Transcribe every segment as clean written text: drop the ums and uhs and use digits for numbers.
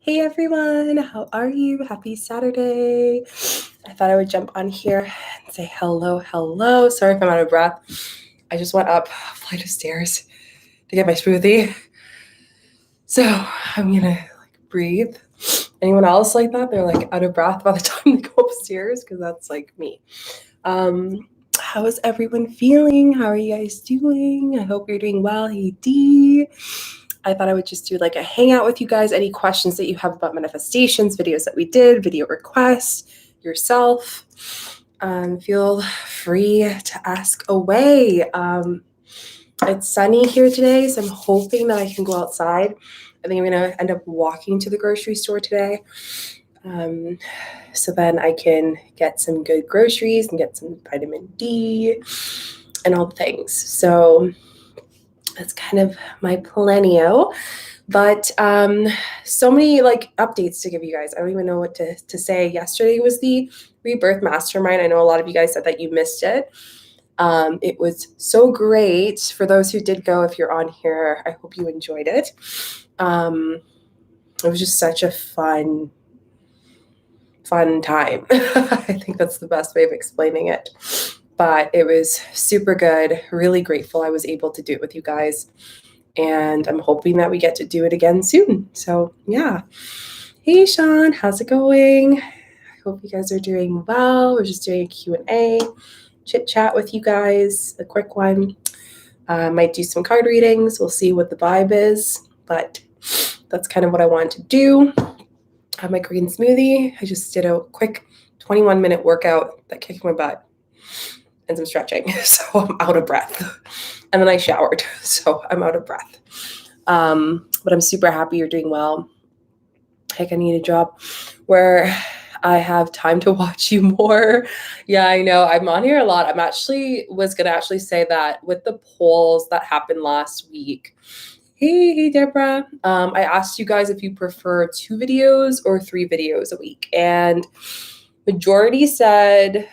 Hey everyone, how are you? Happy Saturday. I thought I would jump on here and say hello. Sorry if I'm out of breath. I just went up a flight of stairs to get my smoothie. So I'm gonna breathe. Anyone else like that? They're out of breath by the time they go upstairs, because that's me. How is everyone feeling? How are you guys doing? I hope you're doing well. Hey Dee. I thought I would just do a hangout with you guys. Any questions that you have about manifestations, videos that we did, video requests, yourself, feel free to ask away. It's sunny here today, so I'm hoping that I can go outside. I think I'm going to end up walking to the grocery store today. So then I can get some good groceries and get some vitamin D and all the things. So that's kind of my planio. But so many updates to give you guys. I don't even know what to say. Yesterday was the Rebirth Mastermind. I know a lot of you guys said that you missed it. It was so great. For those who did go, if you're on here, I hope you enjoyed it. It was just such a fun time. I think that's the best way of explaining it. But it was super good. Really grateful I was able to do it with you guys. And I'm hoping that we get to do it again soon. So yeah. Hey Sean, how's it going? I hope you guys are doing well. We're just doing a Q&A, chit chat with you guys, a quick one. Might do some card readings. We'll see what the vibe is, but that's kind of what I wanted to do. I have my green smoothie. I just did a quick 21-minute workout that kicked my butt and some stretching. So I'm out of breath. And then I showered, so I'm out of breath. But I'm super happy you're doing well. Heck, I need a job where I have time to watch you more. Yeah, I know. I'm on here a lot. Was going to say that with the polls that happened last week. Hey, Deborah. I asked you guys if you prefer 2 videos or 3 videos a week. And majority said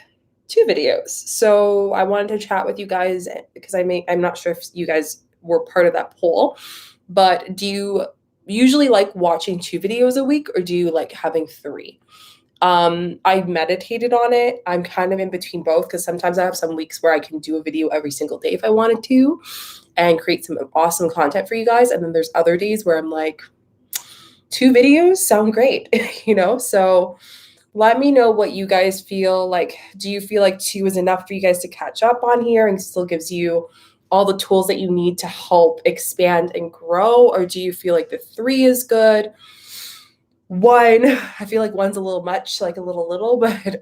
2 videos. So I wanted to chat with you guys because I'm not sure if you guys were part of that poll, but do you usually like watching 2 videos a week, or do you like having 3? I meditated on it. I'm kind of in between both, because sometimes I have some weeks where I can do a video every single day if I wanted to and create some awesome content for you guys. And then there's other days where I'm like, 2 videos sound great, So let me know what you guys feel like. Do you feel like 2 is enough for you guys to catch up on here and still gives you all the tools that you need to help expand and grow? Or do you feel like the 3 is good? 1, I feel like 1's a little much, a little, but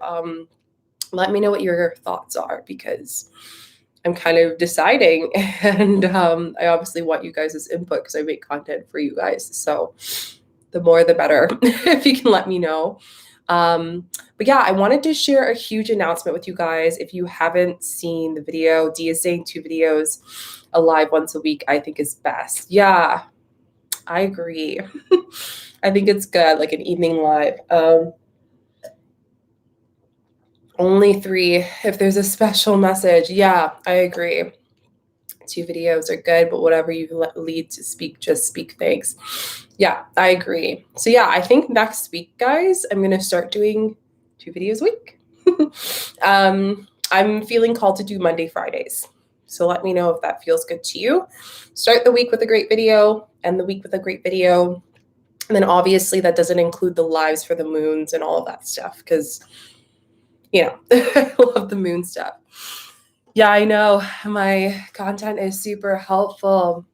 let me know what your thoughts are, because I'm kind of deciding, and I obviously want you guys' input because I make content for you guys. So the more the better if you can let me know. But yeah, I wanted to share a huge announcement with you guys. If you haven't seen the video, Dee is saying 2 videos alive once a week, I think is best. Yeah, I agree. I think it's good, like an evening live. Only 3 if there's a special message. Yeah, I agree. 2 videos are good, but whatever you lead to speak, just speak. Thanks. Yeah, I agree. So yeah, I think next week, guys, I'm going to start doing 2 videos a week. I'm feeling called to do Monday, Fridays. So let me know if that feels good to you. Start the week with a great video, end the week with a great video. And then obviously that doesn't include the lives for the moons and all of that stuff, because, I love the moon stuff. Yeah, I know my content is super helpful.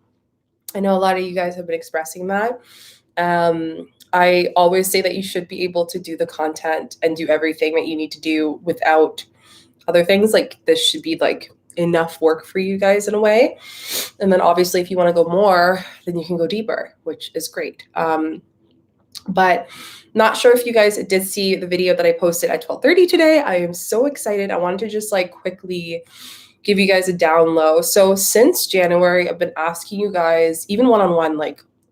I know a lot of you guys have been expressing that. I always say that you should be able to do the content and do everything that you need to do without other things. This should be enough work for you guys in a way. And then obviously if you want to go more, then you can go deeper, which is great. But not sure if you guys did see the video that I posted at 12:30 today. I am so excited. I wanted to just quickly give you guys a down low. So since January, I've been asking you guys, even one-on-one,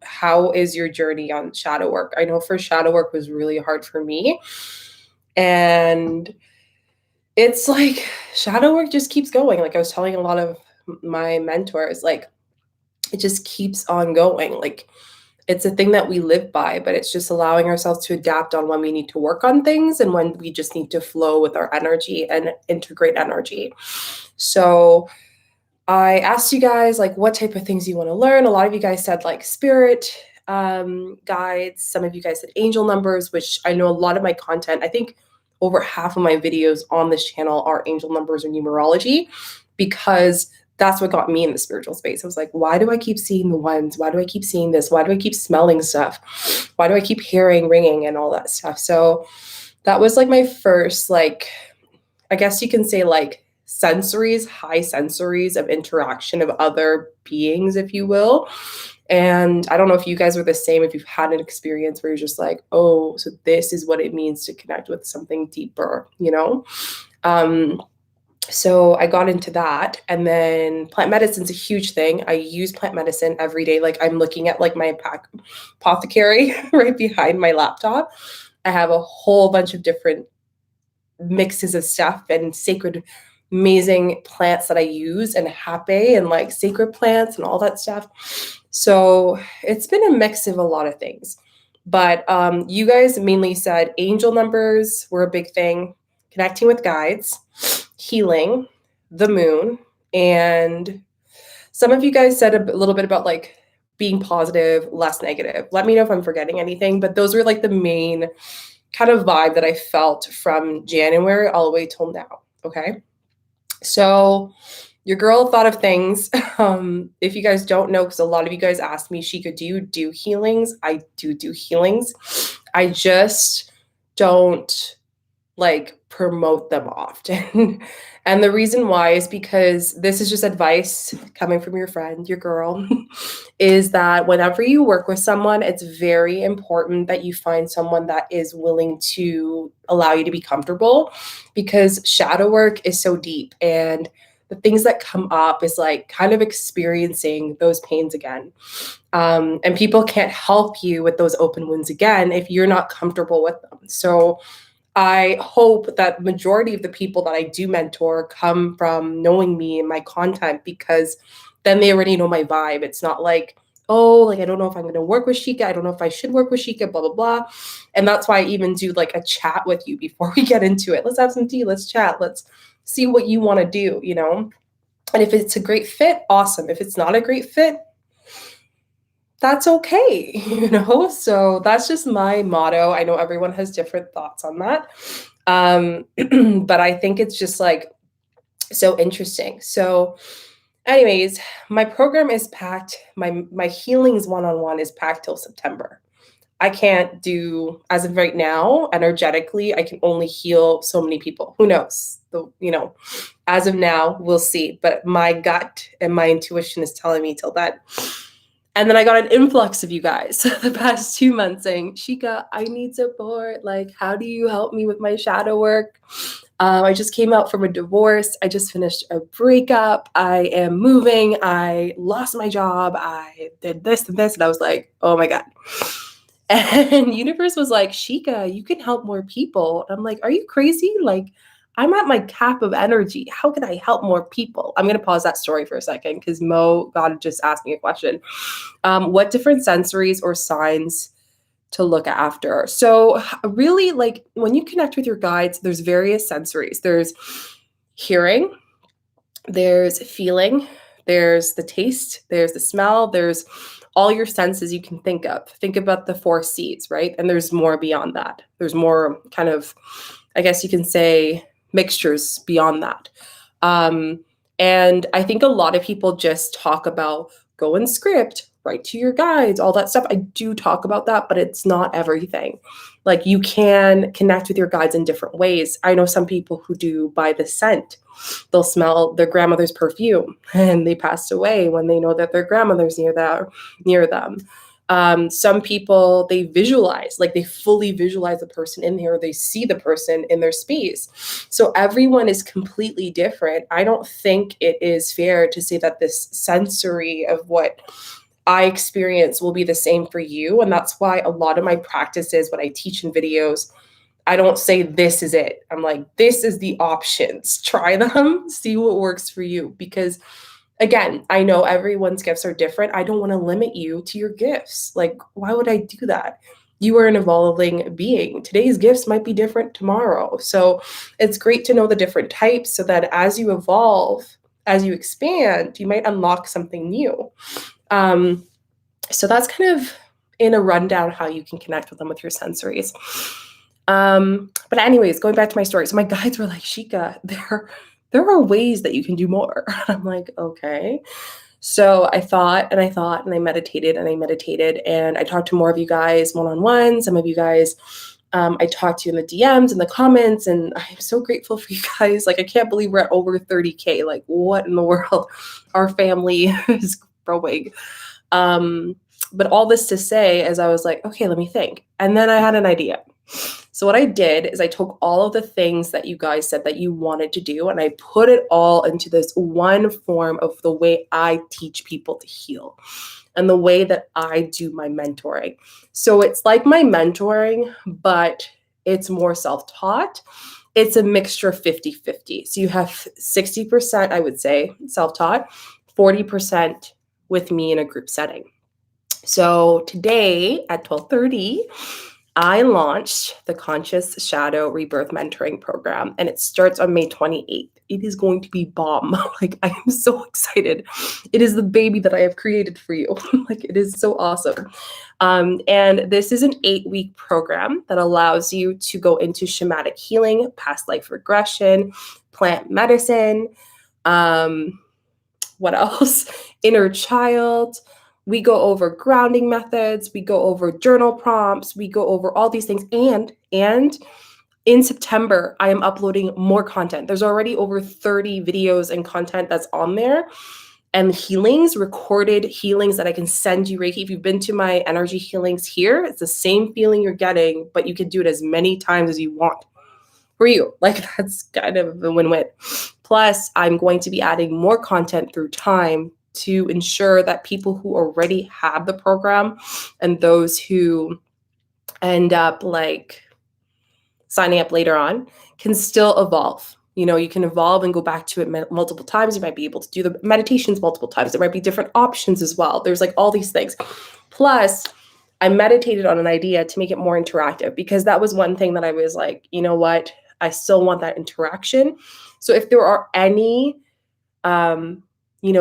how is your journey on shadow work? I know for shadow work was really hard for me. And it's shadow work just keeps going. I was telling a lot of my mentors, it just keeps on going. It's a thing that we live by, but it's just allowing ourselves to adapt on when we need to work on things and when we just need to flow with our energy and integrate energy. So I asked you guys like what type of things you want to learn. A lot of you guys said like spirit guides. Some of you guys said angel numbers, which I know a lot of my content, I think over half of my videos on this channel are angel numbers or numerology, because that's what got me in the spiritual space. I was like, why do I keep seeing the ones? Why do I keep seeing this? Why do I keep smelling stuff? Why do I keep hearing ringing and all that stuff? So that was like my first, like, I guess you can say like sensories, high sensories of interaction of other beings, if you will. And I don't know if you guys were the same, if you've had an experience where you're just like, oh, so this is what it means to connect with something deeper, you know? So I got into that. And then plant medicine's a huge thing. I use plant medicine every day. Like I'm looking at like my apothecary right behind my laptop. I have a whole bunch of different mixes of stuff and sacred, amazing plants that I use, and hape and like sacred plants and all that stuff. So it's been a mix of a lot of things. But you guys mainly said angel numbers were a big thing, connecting with guides, healing, the moon, and some of you guys said a little bit about like being positive, less negative. Let me know if I'm forgetting anything, but those were like the main kind of vibe that I felt from January all the way till now. Okay. So your girl thought of things. If you guys don't know, because a lot of you guys asked me, Shika, do you do healings? I do healings. I just don't like promote them often. And the reason why is because this is just advice coming from your friend, your girl, is that whenever you work with someone, it's very important that you find someone that is willing to allow you to be comfortable, because shadow work is so deep, and the things that come up is like kind of experiencing those pains again. And people can't help you with those open wounds again if you're not comfortable with them. So I hope that majority of the people that I do mentor come from knowing me and my content, because then they already know my vibe. It's not like, oh, like, I don't know if I'm going to work with Chica. I don't know if I should work with Chica, blah, blah, blah. And that's why I even do like a chat with you before we get into it. Let's have some tea. Let's chat. Let's see what you want to do, you know? And if it's a great fit, awesome. If it's not a great fit, that's okay, you know? So that's just my motto. I know everyone has different thoughts on that. But I think it's just like so interesting. So anyways, my program is packed. My healings one-on-one is packed till September. I can't do, as of right now, energetically, I can only heal so many people. Who knows? You know, as of now, we'll see. But my gut and my intuition is telling me till then. And then I got an influx of you guys the past 2 months saying, Chica, I need support. Like, how do you help me with my shadow work? I just came out from a divorce. I just finished a breakup. I am moving. I lost my job. I did this and this. And I was like, oh my God. And universe was like, Chica, you can help more people. I'm like, are you crazy? Like, I'm at my cap of energy. How can I help more people? I'm going to pause that story for a second because Mo God just asked me a question. What different sensories or signs to look after? So really, like when you connect with your guides, there's various sensories. There's hearing, there's feeling, there's the taste, there's the smell, there's all your senses you can think of. Think about the 4 C's, right? And there's more beyond that. There's more kind of, I guess you can say, mixtures beyond that. And I think a lot of people just talk about go and script, write to your guides, all that stuff. I do talk about that, but it's not everything. Like you can connect with your guides in different ways. I know some people who do by the scent. They'll smell their grandmother's perfume and they passed away when they know that their grandmother's near them. Some people, they visualize, like they fully visualize the person in there, or they see the person in their space. So everyone is completely different. I don't think it is fair to say that this sensory of what I experience will be the same for you. And that's why a lot of my practices, when I teach in videos, I don't say this is it. I'm like, this is the options. Try them, see what works for you. Because Again, I know everyone's gifts are different. I don't want to limit you to your gifts. Like, why would I do that? You are an evolving being. Today's gifts might be different tomorrow. So it's great to know the different types so that as you evolve, as you expand, you might unlock something new. So that's kind of in a rundown how you can connect with them with your sensories. But anyways, going back to my story. So my guides were like, Shika, there are ways that you can do more. I'm like, okay. So I thought and I thought and I meditated and I talked to more of you guys one-on-one. Some of you guys I talked to in the DMs and the comments, and I'm so grateful for you guys. Like, I can't believe we're at over 30K. Like, what in the world? Our family is growing. But all this to say is I was like, okay, let me think. And then I had an idea. So what I did is I took all of the things that you guys said that you wanted to do, and I put it all into this one form of the way I teach people to heal and the way that I do my mentoring. So it's like my mentoring, but it's more self-taught. It's a mixture of 50-50. So you have 60%, I would say, self-taught, 40% with me in a group setting. So today at 12:30, I launched the Conscious Shadow Rebirth Mentoring Program, and it starts on May 28th. It is going to be bomb. Like, I am so excited. It is the baby that I have created for you. Like, it is so awesome. And this is an 8-week program that allows you to go into shamanic healing, past life regression, plant medicine, what else? Inner child. We go over grounding methods. We go over journal prompts. We go over all these things. And in September, I am uploading more content. There's already over 30 videos and content that's on there. And healings, recorded healings that I can send you, Reiki. If you've been to my energy healings here, it's the same feeling you're getting, but you can do it as many times as you want for you. Like, that's kind of a win-win. Plus, I'm going to be adding more content through time to ensure that people who already have the program and those who end up like signing up later on can still evolve. You know, you can evolve and go back to it multiple times. You might be able to do the meditations multiple times. There might be different options as well. There's like all these things. Plus, I meditated on an idea to make it more interactive, because that was one thing that I was like, you know what? I still want that interaction. So if there are any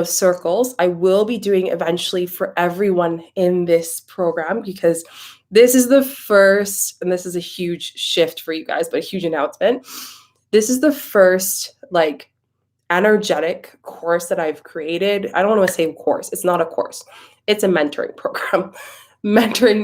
circles, I will be doing eventually for everyone in this program, because this is the first, and this is a huge shift for you guys, but a huge announcement. This is the first like energetic course that I've created. I don't want to say course. It's not a course. It's a mentoring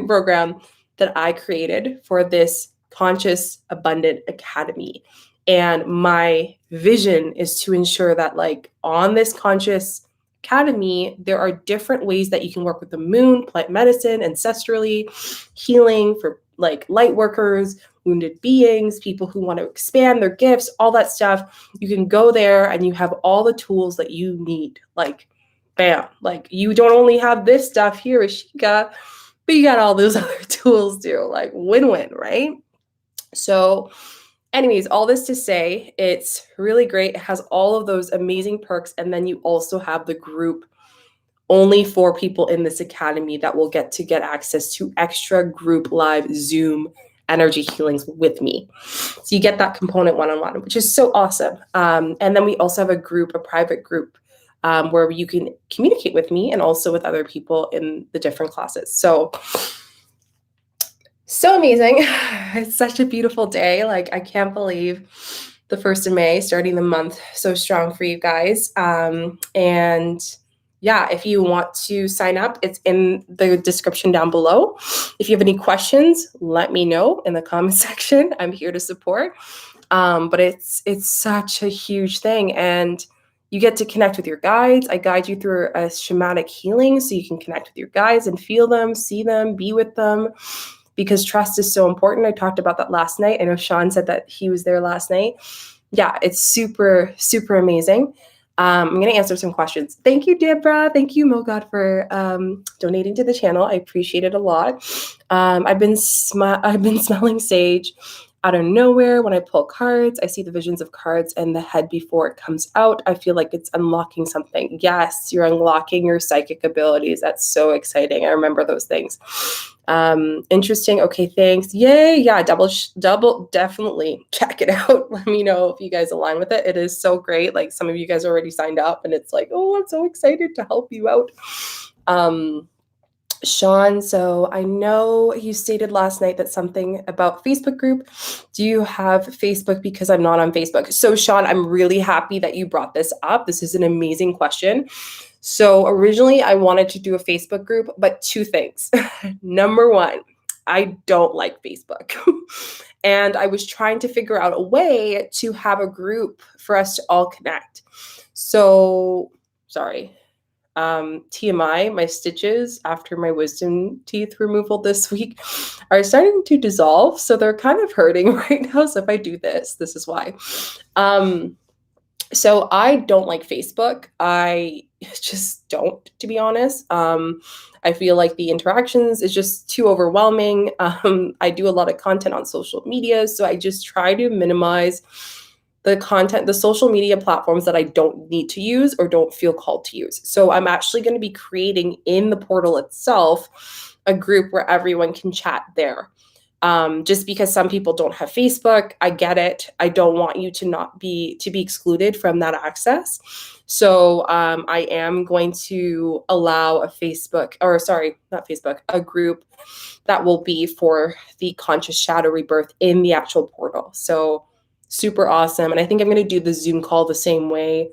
program that I created for this Conscious Abundant Academy. And my vision is to ensure that, like, on this Conscious Academy, there are different ways that you can work with the moon, plant medicine, ancestrally, healing for like light workers, wounded beings, people who want to expand their gifts, all that stuff. You can go there and you have all the tools that you need. Like, bam, like, you don't only have this stuff here with Chica, but you got all those other tools too. Like, win-win, right? So anyways, all this to say, it's really great. It has all of those amazing perks. And then you also have the group, only 4 people in this academy that will get access to extra group live Zoom energy healings with me. So you get that component one-on-one, which is so awesome. And then we also have a private group where you can communicate with me and also with other people in the different classes. So amazing. It's such a beautiful day. Like, I can't believe the 1st of May, starting the month so strong for you guys. And yeah, if you want to sign up, it's in the description down below. If you have any questions, let me know in the comment section. I'm here to support. But it's such a huge thing. And you get to connect with your guides. I guide you through a shamanic healing so you can connect with your guides and feel them, see them, be with them, because trust is so important. I talked about that last night. I know Sean said that he was there last night. Yeah, it's super, super amazing. I'm going to answer some questions. Thank you, Deborah. Thank you, Mogad, for donating to the channel. I appreciate it a lot. I've been smelling sage. out of nowhere, when I pull cards, I see the visions of cards in the head before it comes out. I feel like it's unlocking something. Yes, you're unlocking your psychic abilities. That's so exciting. I remember those things. Interesting. Okay, thanks. Yay. Yeah, double, definitely check it out. Let me know if you guys align with it. It is so great. Like some of you guys already signed up and it's like, oh, I'm so excited to help you out. Sean, so I know you stated last night that something about Facebook group. Do you have Facebook? Because I'm not on Facebook. So Sean, I'm really happy that you brought this up. This is an amazing question. So originally I wanted to do a Facebook group, but two things. Number one, I don't like Facebook. And I was trying to figure out a way to have a group for us to all connect. So, sorry. TMI, my stitches after my wisdom teeth removal this week are starting to dissolve. So they're kind of hurting right now. So if I do this, this is why. So I don't like Facebook. I just don't, to be honest. I feel like the interactions is just too overwhelming. I do a lot of content on social media. So I just try to minimize the content, the social media platforms that I don't need to use or don't feel called to use. So I'm actually going to be creating in the portal itself a group where everyone can chat there. Just because some people don't have Facebook, I get it. I don't want you to be excluded from that access. So I am going to allow a group that will be for the Conscious Shadow Rebirth in the actual portal. So super awesome. And I think I'm going to do the Zoom call the same way.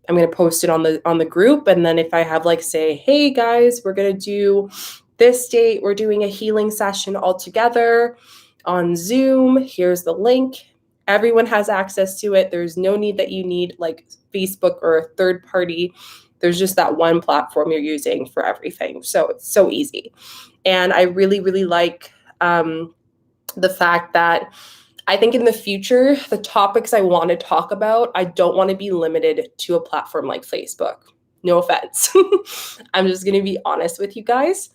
I'm going to post it on the group. And then if I have like, say, hey guys, we're going to do this date, we're doing a healing session all together on Zoom. Here's the link. Everyone has access to it. There's no need that you need like Facebook or a third party. There's just that one platform you're using for everything. So it's so easy. And I really, really like the fact that I think in the future, the topics I want to talk about, I don't want to be limited to a platform like Facebook. No offense. I'm just going to be honest with you guys.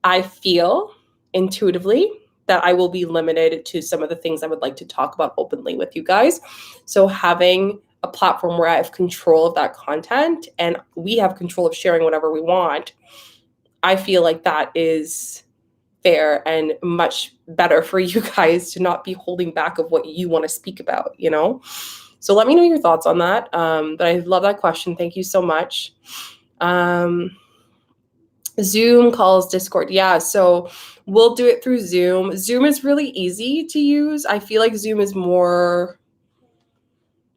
I feel intuitively that I will be limited to some of the things I would like to talk about openly with you guys. So having a platform where I have control of that content and we have control of sharing whatever we want, I feel like that is fair and much better for you guys to not be holding back of what you want to speak about, you know? So let me know your thoughts on that. But I love that question. Thank you so much. Zoom calls, Discord. Yeah, so we'll do it through Zoom. Zoom is really easy to use. I feel like Zoom is more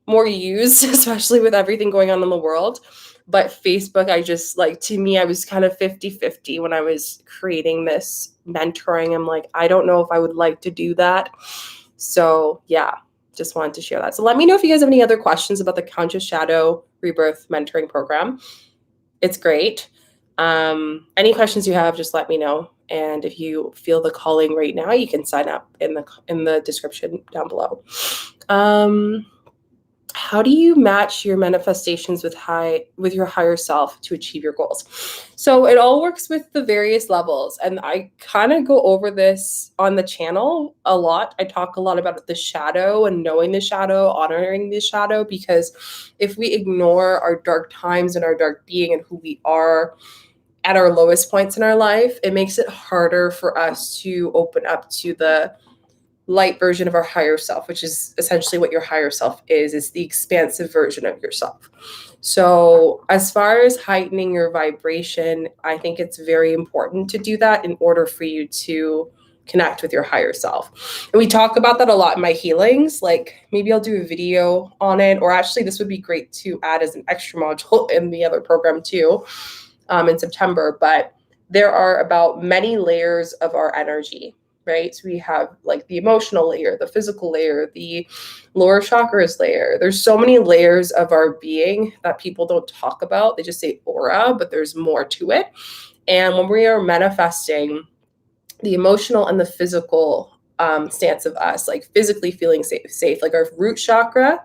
used, especially with everything going on in the world. But Facebook, I just like, to me, I was kind of 50-50 when I was creating this mentoring. I'm like, I don't know if I would like to do that. So yeah, just wanted to share that. So let me know if you guys have any other questions about the Conscious Shadow Rebirth mentoring program. It's great. Any questions you have, just let me know. And if you feel the calling right now, you can sign up in the description down below. How do you match your manifestations with your higher self to achieve your goals? So it all works with the various levels. And I kind of go over this on the channel a lot. I talk a lot about the shadow and knowing the shadow, honoring the shadow, because if we ignore our dark times and our dark being and who we are at our lowest points in our life, it makes it harder for us to open up to the light version of our higher self, which is essentially what your higher self is the expansive version of yourself. So as far as heightening your vibration, I think it's very important to do that in order for you to connect with your higher self. And we talk about that a lot in my healings. Like maybe I'll do a video on it, or actually this would be great to add as an extra module in the other program too, in September. But there are about many layers of our energy, right? So we have like the emotional layer, the physical layer, the lower chakras layer. There's so many layers of our being that people don't talk about. They just say aura, but there's more to it. And when we are manifesting, the emotional and the physical stance of us, like physically feeling safe, like our root chakra,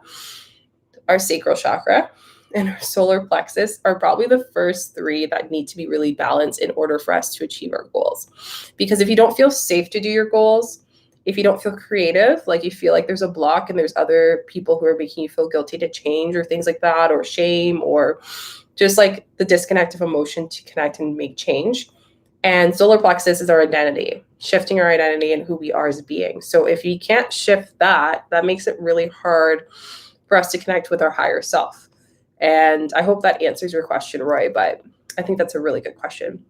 our sacral chakra, and our solar plexus are probably the first three that need to be really balanced in order for us to achieve our goals. Because if you don't feel safe to do your goals, If you don't feel creative, like you feel like there's a block and there's other people who are making you feel guilty to change or things like that, or shame, or just like the disconnect of emotion to connect and make change. And solar plexus is our identity, shifting our identity and who we are as beings. So if you can't shift that, that makes it really hard for us to connect with our higher self. And I hope that answers your question, Roy, but I think that's a really good question.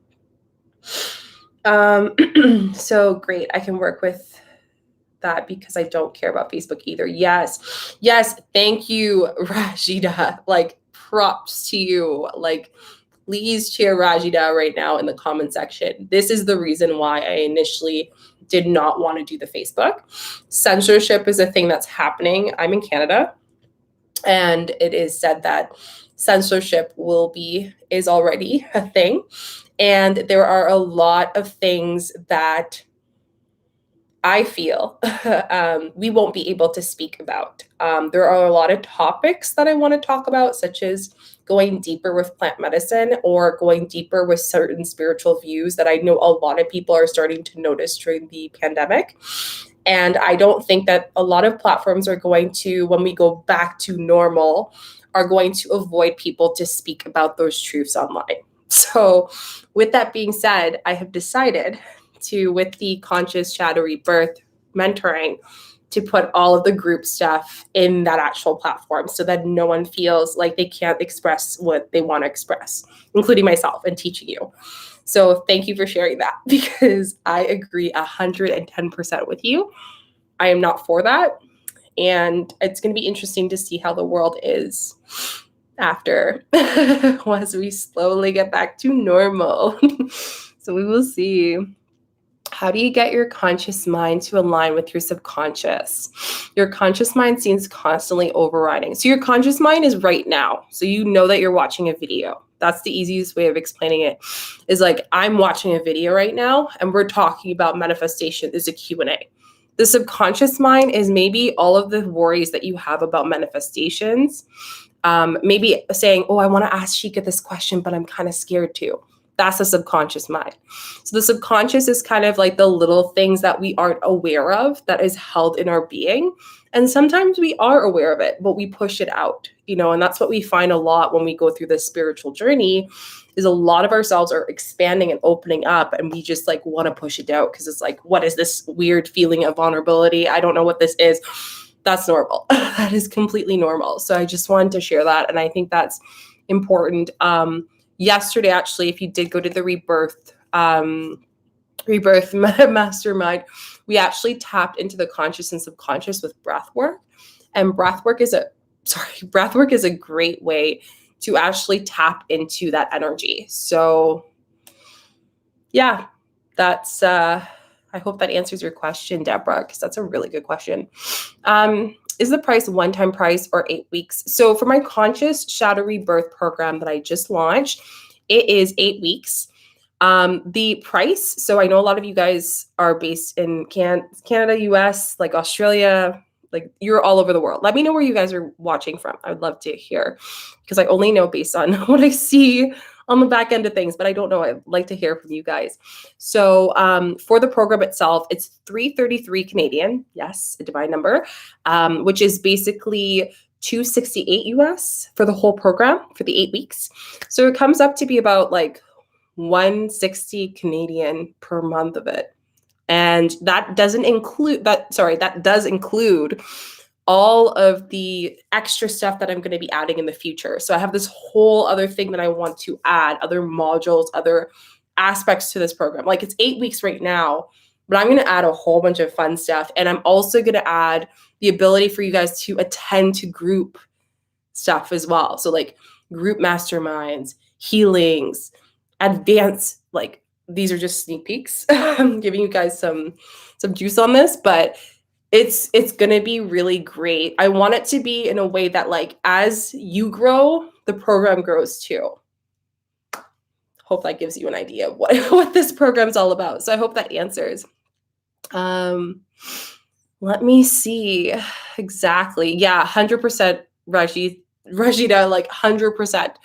So great. I can work with that because I don't care about Facebook either. Yes. Yes. Thank you, Rajida. Like, props to you. Like, please cheer Rajida right now in the comment section. This is the reason why I initially did not want to do the Facebook. Censorship is a thing that's happening. I'm in Canada, and it is said that censorship is already a thing. And there are a lot of things that I feel we won't be able to speak about. There are a lot of topics that I want to talk about, such as going deeper with plant medicine or going deeper with certain spiritual views that I know a lot of people are starting to notice during the pandemic. And I don't think that a lot of platforms are going to, when we go back to normal, are going to avoid people to speak about those truths online. So with that being said, I have decided to, with the Conscious Shadow Rebirth mentoring, to put all of the group stuff in that actual platform so that no one feels like they can't express what they want to express, including myself and teaching you. So thank you for sharing that, because I agree 110% with you. I am not for that. And it's going to be interesting to see how the world is after, once we slowly get back to normal. So we will see. How do you get your conscious mind to align with your subconscious? Your conscious mind seems constantly overriding. So your conscious mind is right now. So you know that you're watching a video. That's the easiest way of explaining it, is like, I'm watching a video right now and we're talking about manifestation. There's a Q&A. The subconscious mind is maybe all of the worries that you have about manifestations. Maybe saying, oh, I want to ask Chica this question, but I'm kind of scared to. That's the subconscious mind. So the subconscious is kind of like the little things that we aren't aware of that is held in our being. And sometimes we are aware of it, but we push it out, and that's what we find a lot when we go through this spiritual journey, is a lot of ourselves are expanding and opening up, and we just like want to push it out because it's like, what is this weird feeling of vulnerability? I don't know what this is. That's normal. That is completely normal. So I just wanted to share that. And I think that's important. Yesterday, actually, if you did go to the Rebirth mastermind, we actually tapped into the conscious and subconscious with breath work. And breath work is a great way to actually tap into that energy. So yeah, that's I hope that answers your question, Deborah, because that's a really good question. Is the price a one-time price or 8 weeks? So for my Conscious Shadow Rebirth program that I just launched, it is 8 weeks. The price, so I know a lot of you guys are based in Canada, US, like Australia, like you're all over the world. Let me know where you guys are watching from. I would love to hear, because I only know based on what I see on the back end of things, but I don't know. I'd like to hear from you guys. So for the program itself, it's $333 Canadian. Yes, a divine number, which is basically $268 US for the whole program for the 8 weeks. So it comes up to be about like $160 Canadian per month of it. And that does include all of the extra stuff that I'm going to be adding in the future. So I have this whole other thing that I want to add, other modules, other aspects to this program. Like, it's 8 weeks right now, but I'm going to add a whole bunch of fun stuff. And I'm also going to add the ability for you guys to attend to group stuff as well. So like group masterminds, healings, advanced, like, these are just sneak peeks. I'm giving you guys some juice on this, but it's going to be really great. I want it to be in a way that, like, as you grow, the program grows too. Hope that gives you an idea of what this program's all about. So I hope that answers. Let me see exactly. Yeah, 100% Rajida, like 100%.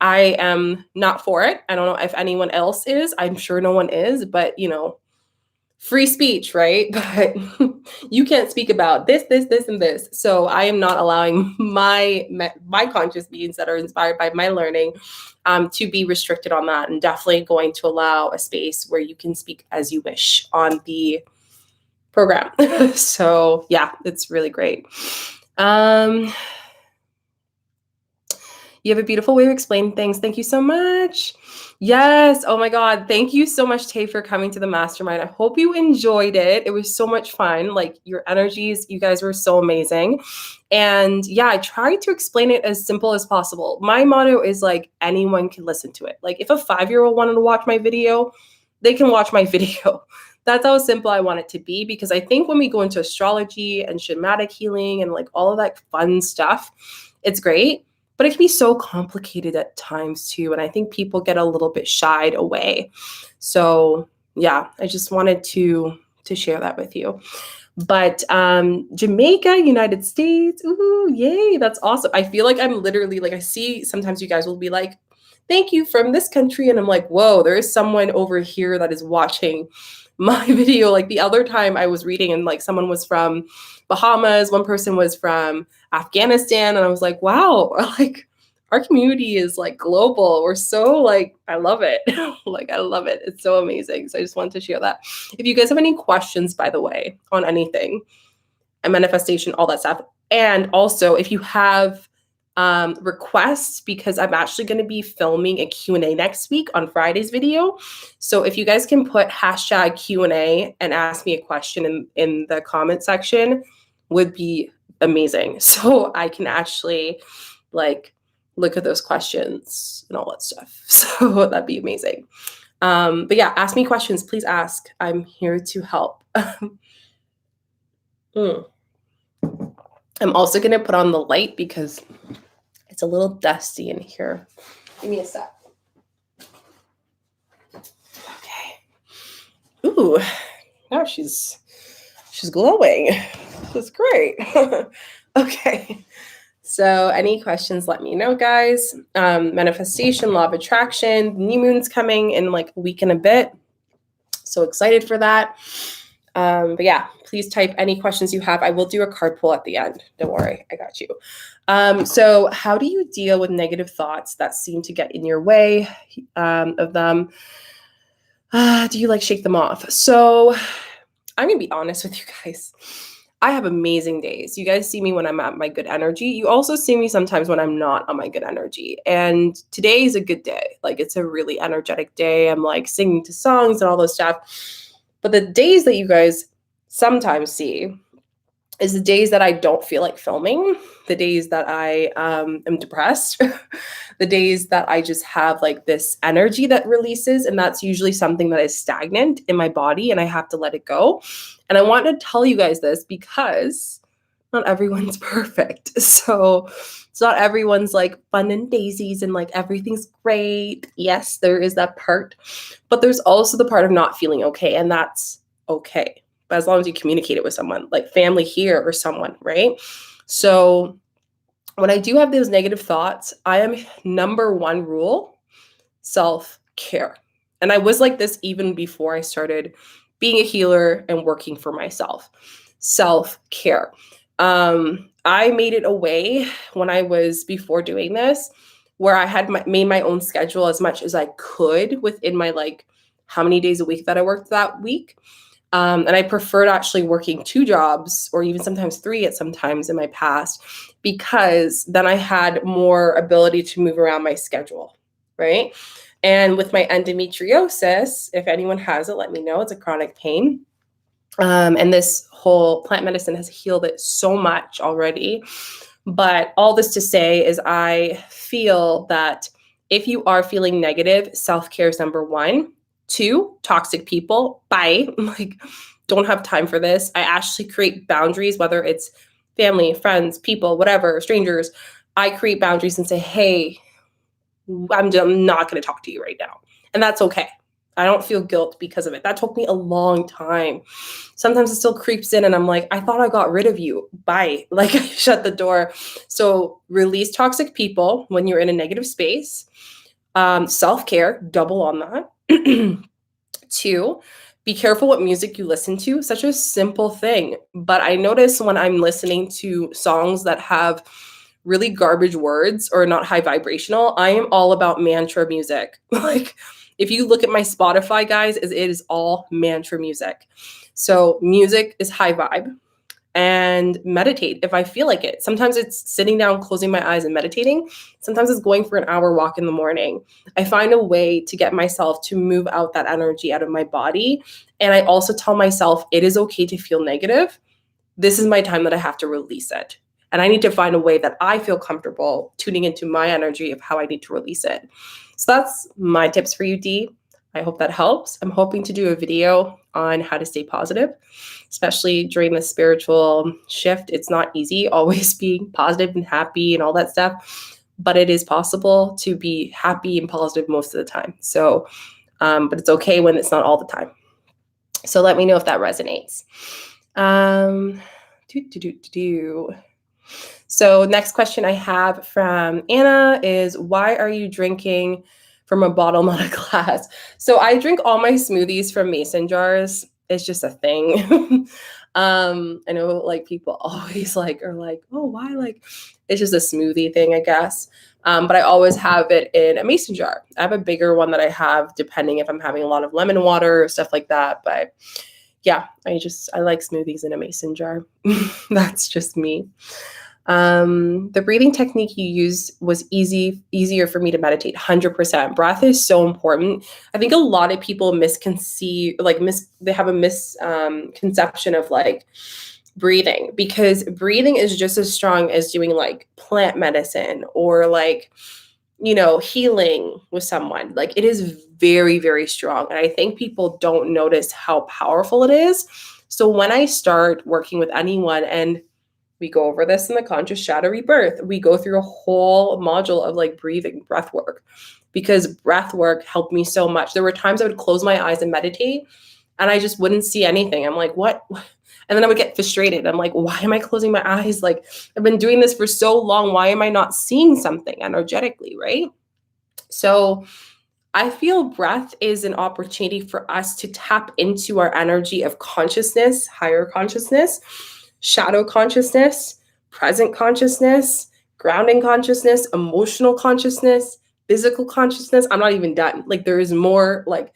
I am not for it. I don't know if anyone else is. I'm sure no one is, but free speech, right? But you can't speak about this, and this. So I am not allowing my conscious beings that are inspired by my learning to be restricted on that, and definitely going to allow a space where you can speak as you wish on the program. So yeah, it's really great. You have a beautiful way of explaining things. Thank you so much. Yes. Oh my God. Thank you so much, Tay, for coming to the mastermind. I hope you enjoyed it. It was so much fun. Like, your energies, you guys were so amazing. And yeah, I tried to explain it as simple as possible. My motto is like, anyone can listen to it. Like, if a 5-year-old wanted to watch my video, they can watch my video. That's how simple I want it to be, because I think when we go into astrology and shamanic healing and like all of that fun stuff, it's great. But it can be so complicated at times too. And I think people get a little bit shied away. So yeah, I just wanted to share that with you. But Jamaica, United States, ooh, yay, that's awesome. I feel like I'm literally like, I see sometimes you guys will be like, thank you from this country. And I'm like, whoa, there is someone over here that is watching my video. Like the other time I was reading and like someone was from Bahamas, one person was from Afghanistan, and I was like, wow, like our community is like global. We're so like, I love it. Like, I love it. It's so amazing. So I just wanted to share that. If you guys have any questions, by the way, on anything, a manifestation, all that stuff. And also if you have requests, because I'm actually going to be filming a Q&A next week on Friday's video. So if you guys can put hashtag Q&A and ask me a question in the comment section, would be amazing. So I can actually like look at those questions and all that stuff. So that'd be amazing. But yeah, ask me questions. Please ask. I'm here to help. I'm also going to put on the light because it's a little dusty in here. Give me a sec. Okay. Ooh, now she's glowing. That's great. Okay. So any questions, let me know, guys. Manifestation, law of attraction, new moon's coming in like a week and a bit. So excited for that. But yeah, please type any questions you have. I will do a card pull at the end. Don't worry, I got you. So how do you deal with negative thoughts that seem to get in your way of them? Do you like shake them off? So I'm going to be honest with you guys. I have amazing days. You guys see me when I'm at my good energy. You also see me sometimes when I'm not on my good energy. And today is a good day. Like, it's a really energetic day. I'm like singing to songs and all those stuff. But the days that you guys sometimes see is the days that I don't feel like filming, the days that I am depressed, the days that I just have like this energy that releases. And that's usually something that is stagnant in my body and I have to let it go. And I want to tell you guys this because not everyone's perfect. So it's not everyone's like fun and daisies and like everything's great. Yes, there is that part, but there's also the part of not feeling okay. And that's okay. But as long as you communicate it with someone, like family here or someone, right? So when I do have those negative thoughts, I am number one rule, self-care. And I was like this even before I started being a healer and working for myself. Self-care. I made it a way when I was before doing this, where I had made my own schedule as much as I could within my like how many days a week that I worked that week. And I preferred actually working 2 jobs or even sometimes 3 at some times in my past, because then I had more ability to move around my schedule, right? And with my endometriosis, if anyone has it, let me know. It's a chronic pain. And this whole plant medicine has healed it so much already. But all this to say is I feel that if you are feeling negative, self-care is number 1. 2, toxic people. Bye. Like, don't have time for this. I actually create boundaries, whether it's family, friends, people, whatever, strangers. I create boundaries and say, hey, I'm not going to talk to you right now. And that's okay. I don't feel guilt because of it. That took me a long time. Sometimes it still creeps in and I'm like, I thought I got rid of you. Bye. Like, I shut the door. So release toxic people when you're in a negative space. Self-care, double on that. 2, Be careful what music you listen to. Such a simple thing. But I notice when I'm listening to songs that have really garbage words or not high vibrational, I am all about mantra music. Like, if you look at my Spotify, guys, it is all mantra music. So music is high vibe. And meditate if I feel like it. Sometimes it's sitting down, closing my eyes and meditating. Sometimes it's going for an hour walk in the morning. I find a way to get myself to move out that energy out of my body. And I also tell myself it is okay to feel negative. This is my time that I have to release it. And I need to find a way that I feel comfortable tuning into my energy of how I need to release it. So that's my tips for you, Dee. I hope that helps. I'm hoping to do a video on how to stay positive, especially during the spiritual shift. It's not easy always being positive and happy and all that stuff, but it is possible to be happy and positive most of the time. So, but it's okay when it's not all the time. So let me know if that resonates. So next question I have from Anna is, why are you drinking from a bottle, not a glass? So I drink all my smoothies from mason jars. It's just a thing. I know like people always are like, oh, why? Like, it's just a smoothie thing, I guess. But I always have it in a mason jar. I have a bigger one that I have depending if I'm having a lot of lemon water or stuff like that. But yeah, I like smoothies in a mason jar. That's just me. The breathing technique you used was easier for me to meditate. 100%. Breath is so important. I think a lot of people they have a misconception of like breathing, because breathing is just as strong as doing like plant medicine or like, healing with someone. Like, it is very, very strong. And I think people don't notice how powerful it is. So when I start working with anyone, and we go over this in the Conscious Shadow Rebirth, we go through a whole module of like breathing, breath work, because breath work helped me so much. There were times I would close my eyes and meditate and I just wouldn't see anything. I'm like, what? And then I would get frustrated. I'm like, why am I closing my eyes? Like, I've been doing this for so long. Why am I not seeing something energetically, right? So I feel breath is an opportunity for us to tap into our energy of consciousness, higher consciousness, shadow consciousness, present consciousness, grounding consciousness, emotional consciousness, physical consciousness. I'm not even done. Like, there is more, like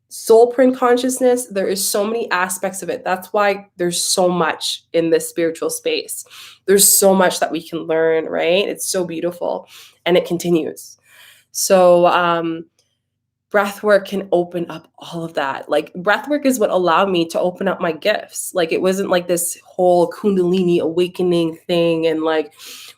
soul print consciousness. There is so many aspects of it. That's why there's so much in this spiritual space. There's so much that we can learn, right? It's so beautiful, and it continues. So, breath work can open up all of that. Like, breath work is what allowed me to open up my gifts. Like, it wasn't like this whole Kundalini awakening thing and like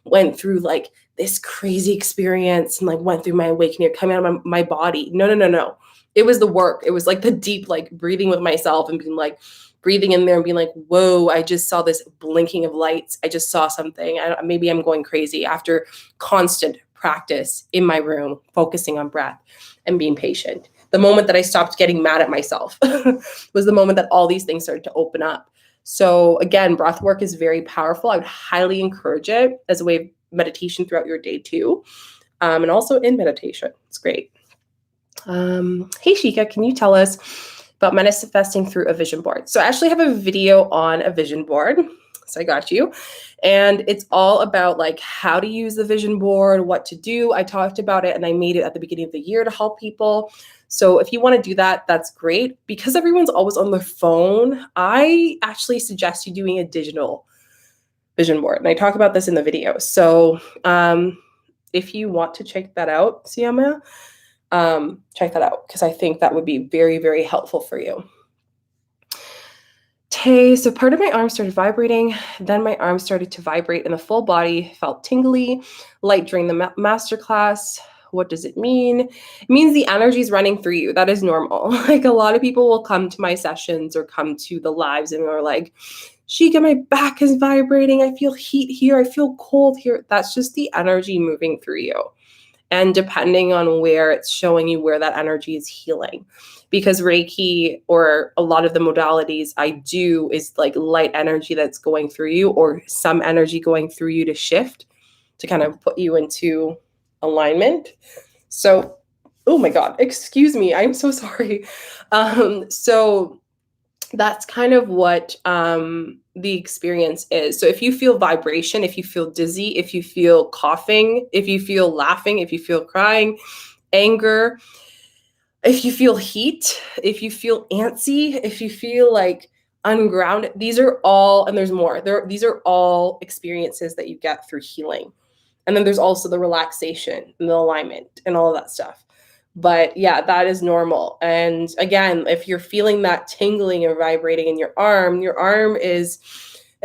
went through like this crazy experience and like went through my awakening coming out of my body. No. It was the work. It was like the deep, like breathing with myself and being like, breathing in there and being like, whoa, I just saw this blinking of lights. I just saw something. Maybe I'm going crazy, after constant practice in my room, focusing on breath and being patient. The moment that I stopped getting mad at myself was the moment that all these things started to open up. So again, breath work is very powerful. I would highly encourage it as a way of meditation throughout your day too. And also in meditation. It's great. Hey, Shika, can you tell us about manifesting through a vision board? So I actually have a video on a vision board. So I got you. And it's all about like how to use the vision board, what to do. I talked about it and I made it at the beginning of the year to help people. So if you want to do that, that's great. Because everyone's always on their phone, I actually suggest you doing a digital vision board. And I talk about this in the video. So if you want to check that out, Siama, check that out, because I think that would be very, very helpful for you. Tay, so part of my arm started vibrating, then my arm started to vibrate and the full body felt tingly, light during the masterclass. What does it mean? It means the energy is running through you. That is normal. Like, a lot of people will come to my sessions or come to the lives and are like, Shika, my back is vibrating. I feel heat here. I feel cold here. That's just the energy moving through you. And depending on where it's showing you where that energy is healing. Because Reiki, or a lot of the modalities I do, is like light energy that's going through you, or some energy going through you to shift, to kind of put you into alignment. So, oh my God, excuse me. I'm so sorry. So that's kind of what the experience is. So if you feel vibration, if you feel dizzy, if you feel coughing, if you feel laughing, if you feel crying, anger, if you feel heat, if you feel antsy, if you feel like ungrounded, these are all, and there's more, these are all experiences that you get through healing. And then there's also the relaxation and the alignment and all of that stuff. But yeah, that is normal. And again, if you're feeling that tingling and vibrating in your arm is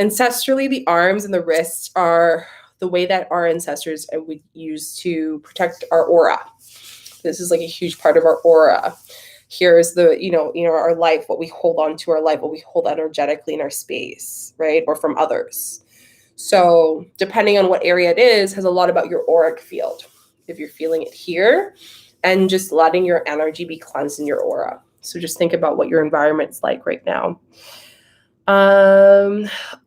ancestrally, the arms and the wrists are the way that our ancestors would use to protect our aura. This is like a huge part of our aura. Here's the, our life, what we hold on to, our life, what we hold energetically in our space, right? Or from others. So depending on what area it is, has a lot about your auric field. If you're feeling it here, and just letting your energy be cleansed in your aura. So just think about what your environment's like right now.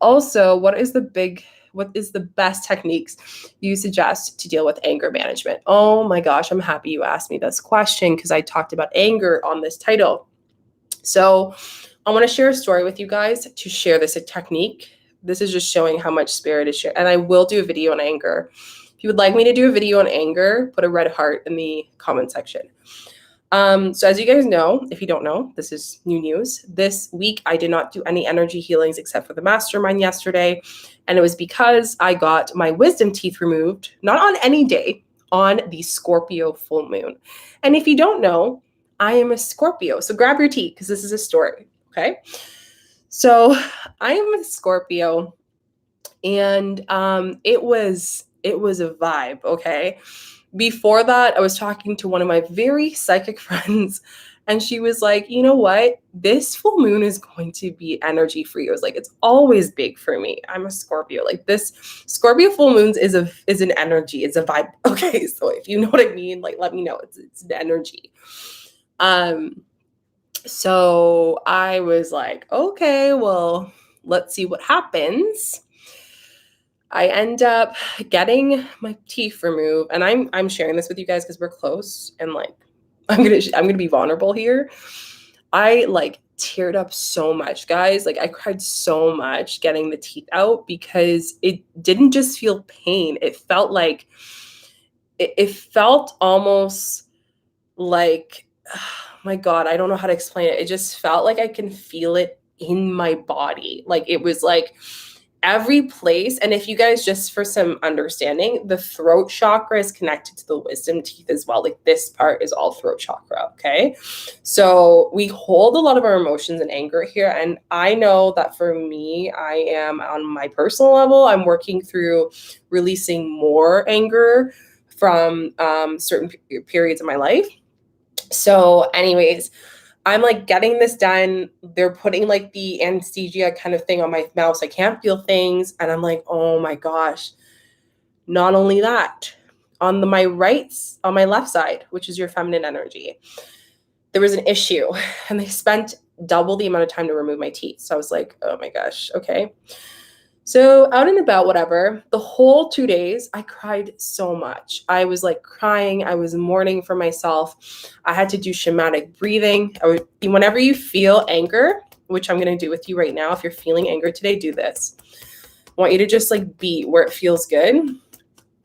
Also, what is the best techniques you suggest to deal with anger management? Oh my gosh, I'm happy you asked me this question because I talked about anger on this title. So I want to share a story with you guys to share this technique. This is just showing how much spirit is shared. And I will do a video on anger. If you would like me to do a video on anger, put a red heart in the comment section. So as you guys know, if you don't know, this is new news. This week, I did not do any energy healings except for the mastermind yesterday. And it was because I got my wisdom teeth removed, not on any day, on the Scorpio full moon. And if you don't know, I am a Scorpio. So grab your tea because this is a story, okay? So I am a Scorpio, and it was a vibe, okay? Before that, I was talking to one of my very psychic friends, and she was like, you know what? This full moon is going to be energy for you. I was like, it's always big for me. I'm a Scorpio. Like, this Scorpio full moons is an energy. It's a vibe. Okay, so if you know what I mean, like, let me know. It's an energy. So I was like, okay, well, let's see what happens. I end up getting my teeth removed, and I'm sharing this with you guys because we're close, and like I'm gonna be vulnerable here. I like teared up so much, guys. Like I cried so much getting the teeth out because it didn't just feel pain. It felt like it felt almost like, oh my God, I don't know how to explain it. It just felt like I can feel it in my body. Like it was like every place. And if you guys, just for some understanding, the throat chakra is connected to the wisdom teeth as well. Like this part is all throat chakra. Okay. So we hold a lot of our emotions and anger here. And I know that for me, I am on my personal level, I'm working through releasing more anger from certain periods of my life. So anyways, I'm like getting this done. They're putting like the anesthesia kind of thing on my mouth, so I can't feel things. And I'm like, oh my gosh. Not only that, on my left side, which is your feminine energy, there was an issue, and they spent double the amount of time to remove my teeth. So I was like, oh my gosh, okay. So out and about, whatever, the whole 2 days, I cried so much. I was like crying. I was mourning for myself. I had to do shamanic breathing. Whenever you feel anger, which I'm going to do with you right now, if you're feeling anger today, do this. I want you to just like be where it feels good.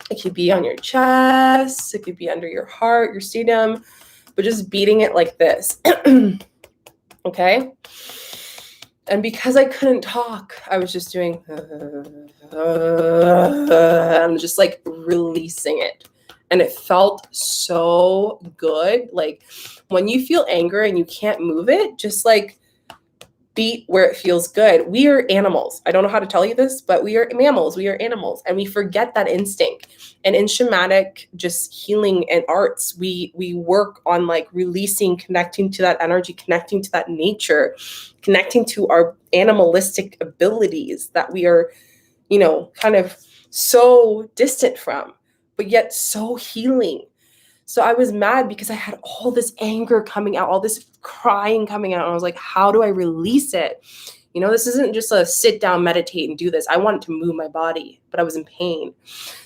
It could be on your chest. It could be under your heart, your sternum, but just beating it like this. Okay? And because I couldn't talk, I was just doing, I'm just like releasing it. And it felt so good. Like when you feel anger and you can't move it, just like beat where it feels good. We are animals. I don't know how to tell you this, but we are mammals. We are animals. And we forget that instinct. And in shamanic, just healing and arts, we work on like releasing, connecting to that energy, connecting to that nature, connecting to our animalistic abilities that we are, kind of so distant from, but yet so healing. So I was mad because I had all this anger coming out, all this crying coming out. And I was like, how do I release it? This isn't just a sit down, meditate and do this. I wanted to move my body, but I was in pain.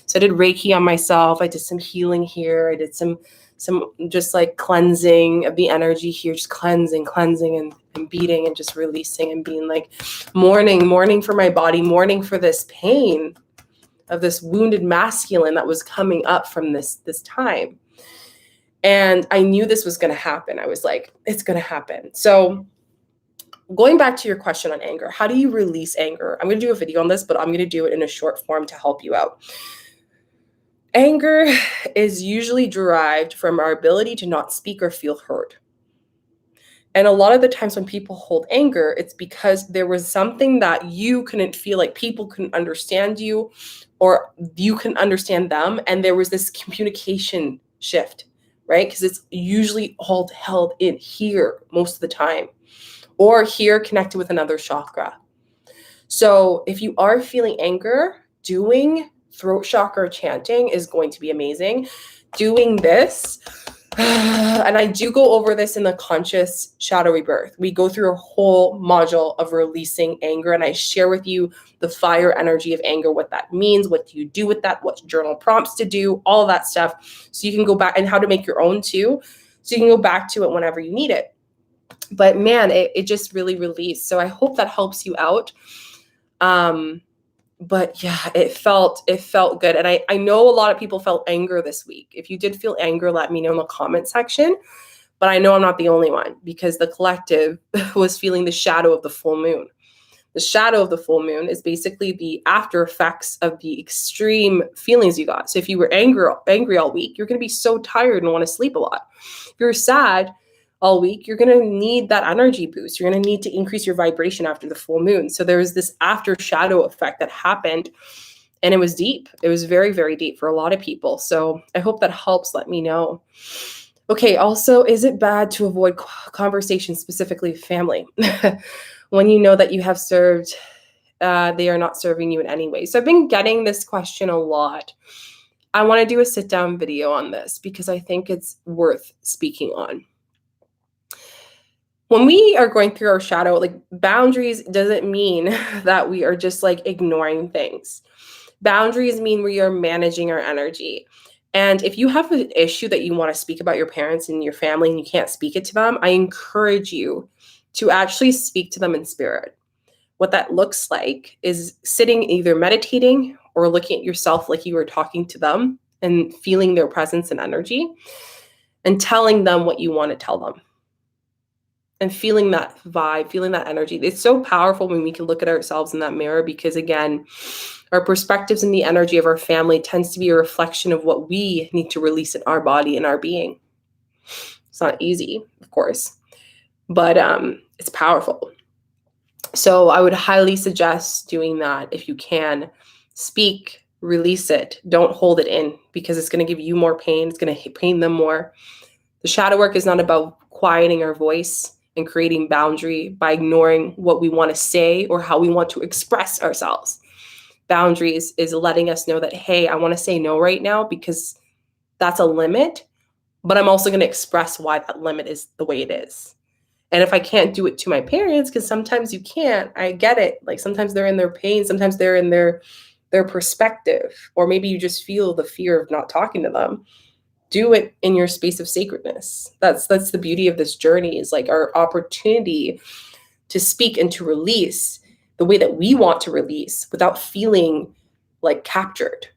So I did Reiki on myself. I did some healing here. I did some some just like cleansing of the energy here, just cleansing and beating and just releasing and being like mourning for my body, mourning for this pain of this wounded masculine that was coming up from this time. And I knew this was going to happen. I was like, it's going to happen. So going back to your question on anger, how do you release anger? I'm going to do a video on this, but I'm going to do it in a short form to help you out. Anger is usually derived from our ability to not speak or feel heard. And a lot of the times when people hold anger, it's because there was something that you couldn't feel, like people couldn't understand you or you couldn't understand them. And there was this communication shift, right? Because it's usually all held in here most of the time, or here connected with another chakra. So if you are feeling anger, doing throat chakra chanting is going to be amazing. Doing this, and I do go over this in the conscious shadow rebirth. We go through a whole module of releasing anger, and I share with you the fire energy of anger, what that means, what do you do with that, what journal prompts to do, all that stuff. So you can go back, and how to make your own too. So you can go back to it whenever you need it. But man, it just really released. So I hope that helps you out. But yeah, it felt good. And I know a lot of people felt anger this week. If you did feel anger, let me know in the comment section. But I know I'm not the only one, because the collective was feeling the shadow of the full moon. The shadow of the full moon is basically the after effects of the extreme feelings you got. So if you were angry all week, you're going to be so tired and want to sleep a lot. If you're sad all week, you're going to need that energy boost. You're going to need to increase your vibration after the full moon. So there was this after shadow effect that happened, and it was deep. It was very, very deep for a lot of people. So I hope that helps. Let me know. Okay. Also, is it bad to avoid conversations, specifically family, when you know that you have served, they are not serving you in any way? So I've been getting this question a lot. I want to do a sit down video on this because I think it's worth speaking on. When we are going through our shadow, like, boundaries doesn't mean that we are just like ignoring things. Boundaries mean we are managing our energy. And if you have an issue that you want to speak about your parents and your family and you can't speak it to them, I encourage you to actually speak to them in spirit. What that looks like is sitting, either meditating or looking at yourself like you were talking to them and feeling their presence and energy and telling them what you want to tell them. And feeling that vibe, feeling that energy. It's so powerful when we can look at ourselves in that mirror, because again, our perspectives and the energy of our family tends to be a reflection of what we need to release in our body and our being. It's not easy, of course, but it's powerful. So I would highly suggest doing that if you can. Speak, release it. Don't hold it in, because it's going to give you more pain. It's going to pain them more. The shadow work is not about quieting our voice and creating boundary by ignoring what we want to say or how we want to express ourselves. Boundaries is letting us know that, hey, I want to say no right now because that's a limit, but I'm also going to express why that limit is the way it is. And if I can't do it to my parents, because sometimes you can't, I get it. Like, sometimes they're in their pain, sometimes they're in their perspective, or maybe you just feel the fear of not talking to them. Do it in your space of sacredness. That's the beauty of this journey, is like our opportunity to speak and to release the way that we want to release without feeling like captured,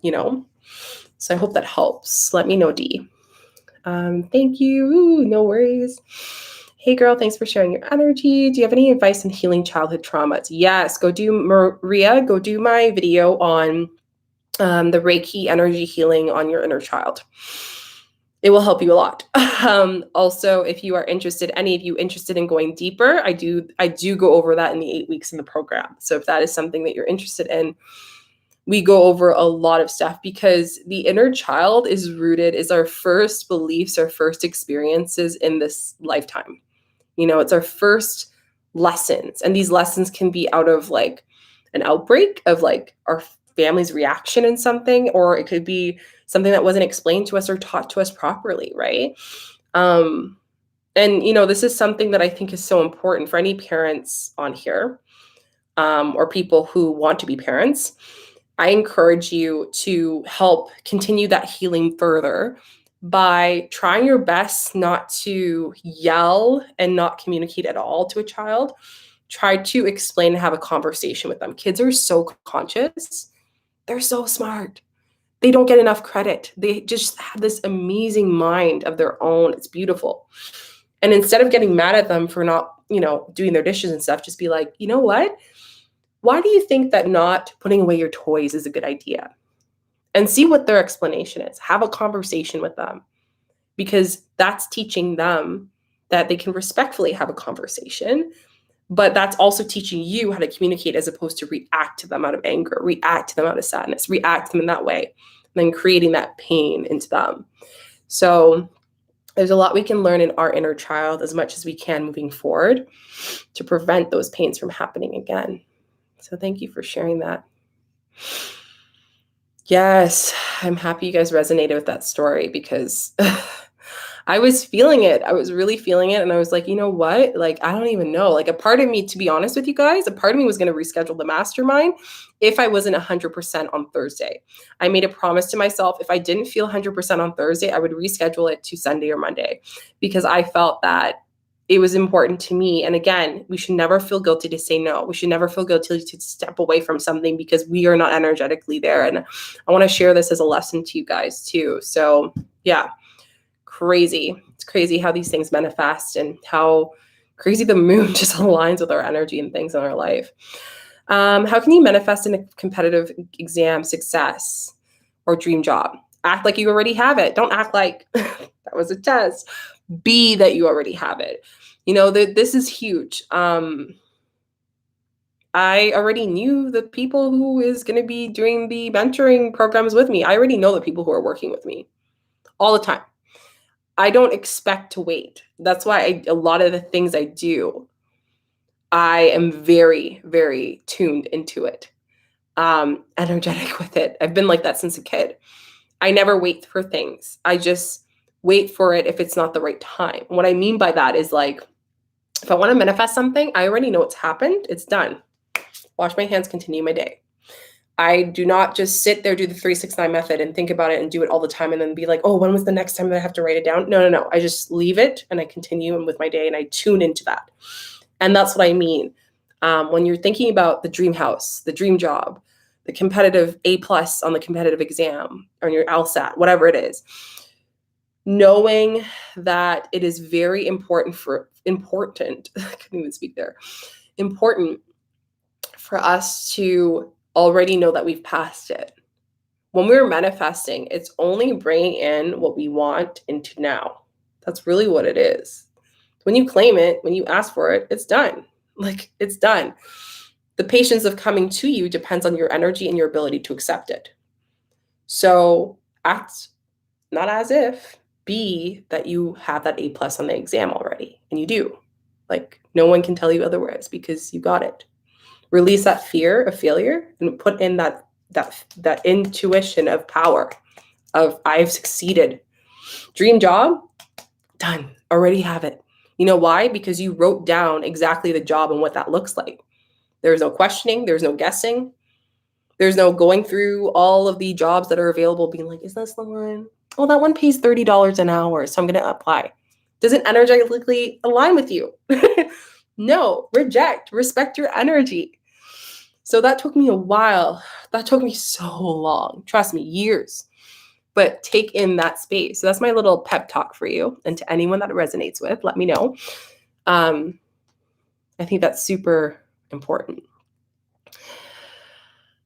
you know? So I hope that helps. Let me know, Dee. Thank you. Ooh, no worries. Hey girl, thanks for sharing your energy. Do you have any advice on healing childhood traumas? Yes, Maria, go do my video on the Reiki energy healing on your inner child. It will help you a lot. Also, if you are interested, any of you interested in going deeper, I do go over that in the 8 weeks in the program. So if that is something that you're interested in, we go over a lot of stuff, because the inner child is our first beliefs, our first experiences in this lifetime. You know, it's our first lessons. And these lessons can be out of like an outbreak of like our family's reaction in something, or it could be something that wasn't explained to us or taught to us properly, right? And, you know, this is something that I think is so important for any parents on here, or people who want to be parents. I encourage you to help continue that healing further by trying your best not to yell and not communicate at all to a child. Try to explain and have a conversation with them. Kids are so conscious. They're so smart. They don't get enough credit. They just have this amazing mind of their own. It's beautiful. And instead of getting mad at them for not, doing their dishes and stuff, just be like, you know what? Why do you think that not putting away your toys is a good idea? And see what their explanation is. Have a conversation with them, because that's teaching them that they can respectfully have a conversation. But that's also teaching you how to communicate, as opposed to react to them out of anger, react to them out of sadness, react to them in that way, and then creating that pain into them. So there's a lot we can learn in our inner child as much as we can moving forward to prevent those pains from happening again. So thank you for sharing that. Yes, I'm happy you guys resonated with that story, because I was feeling it. I was really feeling it. And I was like, you know what? Like, I don't even know. Like, a part of me, to be honest with you guys, a part of me was going to reschedule the mastermind if I wasn't 100% on Thursday. I made a promise to myself, if I didn't feel 100% on Thursday, I would reschedule it to Sunday or Monday, because I felt that it was important to me. And again, we should never feel guilty to say no. We should never feel guilty to step away from something because we are not energetically there. And I want to share this as a lesson to you guys too. So yeah, crazy. It's crazy how these things manifest, and how crazy the moon just aligns with our energy and things in our life. How can you manifest in a competitive exam success or dream job? Act like you already have it. Don't act like that was a test. Be that you already have it. This is huge. I already knew the people who is going to be doing the mentoring programs with me. I already know the people who are working with me all the time. I don't expect to wait. That's why a lot of the things I do, I am very, very tuned into it, energetic with it. I've been like that since a kid. I never wait for things. I just wait for it if it's not the right time. What I mean by that is, like, if I want to manifest something, I already know it's happened. It's done. Wash my hands, continue my day. I do not just sit there, do the 3-6-9 method and think about it and do it all the time and then be like, oh, when was the next time that I have to write it down? No. I just leave it and I continue with my day and I tune into that. And that's what I mean. When you're thinking about the dream house, the dream job, the competitive A+ on the competitive exam, or your LSAT, whatever it is, knowing that it is very important I couldn't even speak there, important for us to already know that we've passed it. When we're manifesting, it's only bringing in what we want into now. That's really what it is. When you claim it, when you ask for it, it's done. Like, it's done. The patience of coming to you depends on your energy and your ability to accept it. So act not as if, be that you have that A+ on the exam already, and you do. Like, no one can tell you otherwise because you got it. Release that fear of failure and put in that intuition of power of, I've succeeded. Dream job, done. Already have it. You know why? Because you wrote down exactly the job and what that looks like. There's no questioning. There's no guessing. There's no going through all of the jobs that are available being like, is this the one? Oh, that one pays $30 an hour, so I'm going to apply. Does it energetically align with you? No, reject, respect your energy. So that took me a while. That took me so long. Trust me, years. But take in that space. So that's my little pep talk for you. And to anyone that it resonates with, let me know. I think that's super important.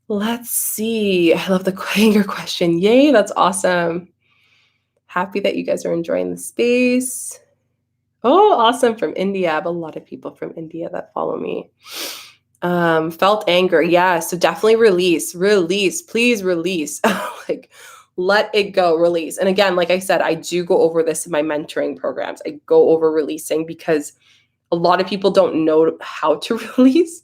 Let's see. I love the anger question. Yay, that's awesome. Happy that you guys are enjoying the space. Oh, awesome. From India. I have a lot of people from India that follow me. Felt anger. Yeah. So definitely release, please release. Like, let it go, release. And again, like I said, I do go over this in my mentoring programs. I go over releasing because a lot of people don't know how to release.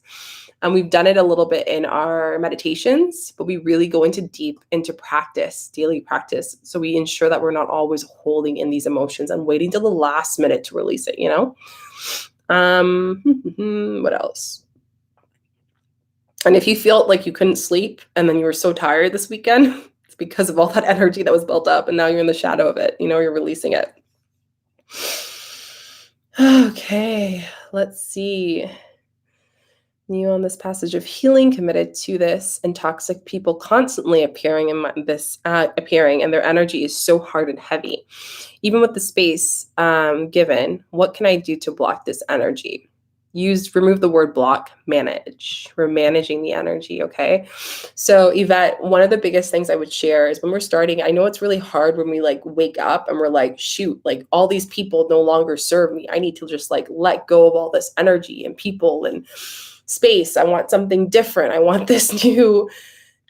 And we've done it a little bit in our meditations, but we really go into practice, daily practice. So we ensure that we're not always holding in these emotions and waiting till the last minute to release it, What else? And if you feel like you couldn't sleep and then you were so tired this weekend, It's because of all that energy that was built up, and now you're in the shadow of it. You're releasing it. Okay, let's see. You on this passage of healing, committed to this, and toxic people constantly appearing and their energy is so hard and heavy. Even with the space given, what can I do to block this energy? Remove the word block, manage. We're managing the energy, okay? So Yvette, one of the biggest things I would share is when we're starting, I know it's really hard when we wake up and we're like, shoot, all these people no longer serve me. I need to just let go of all this energy and people and space. I want something different. I want this new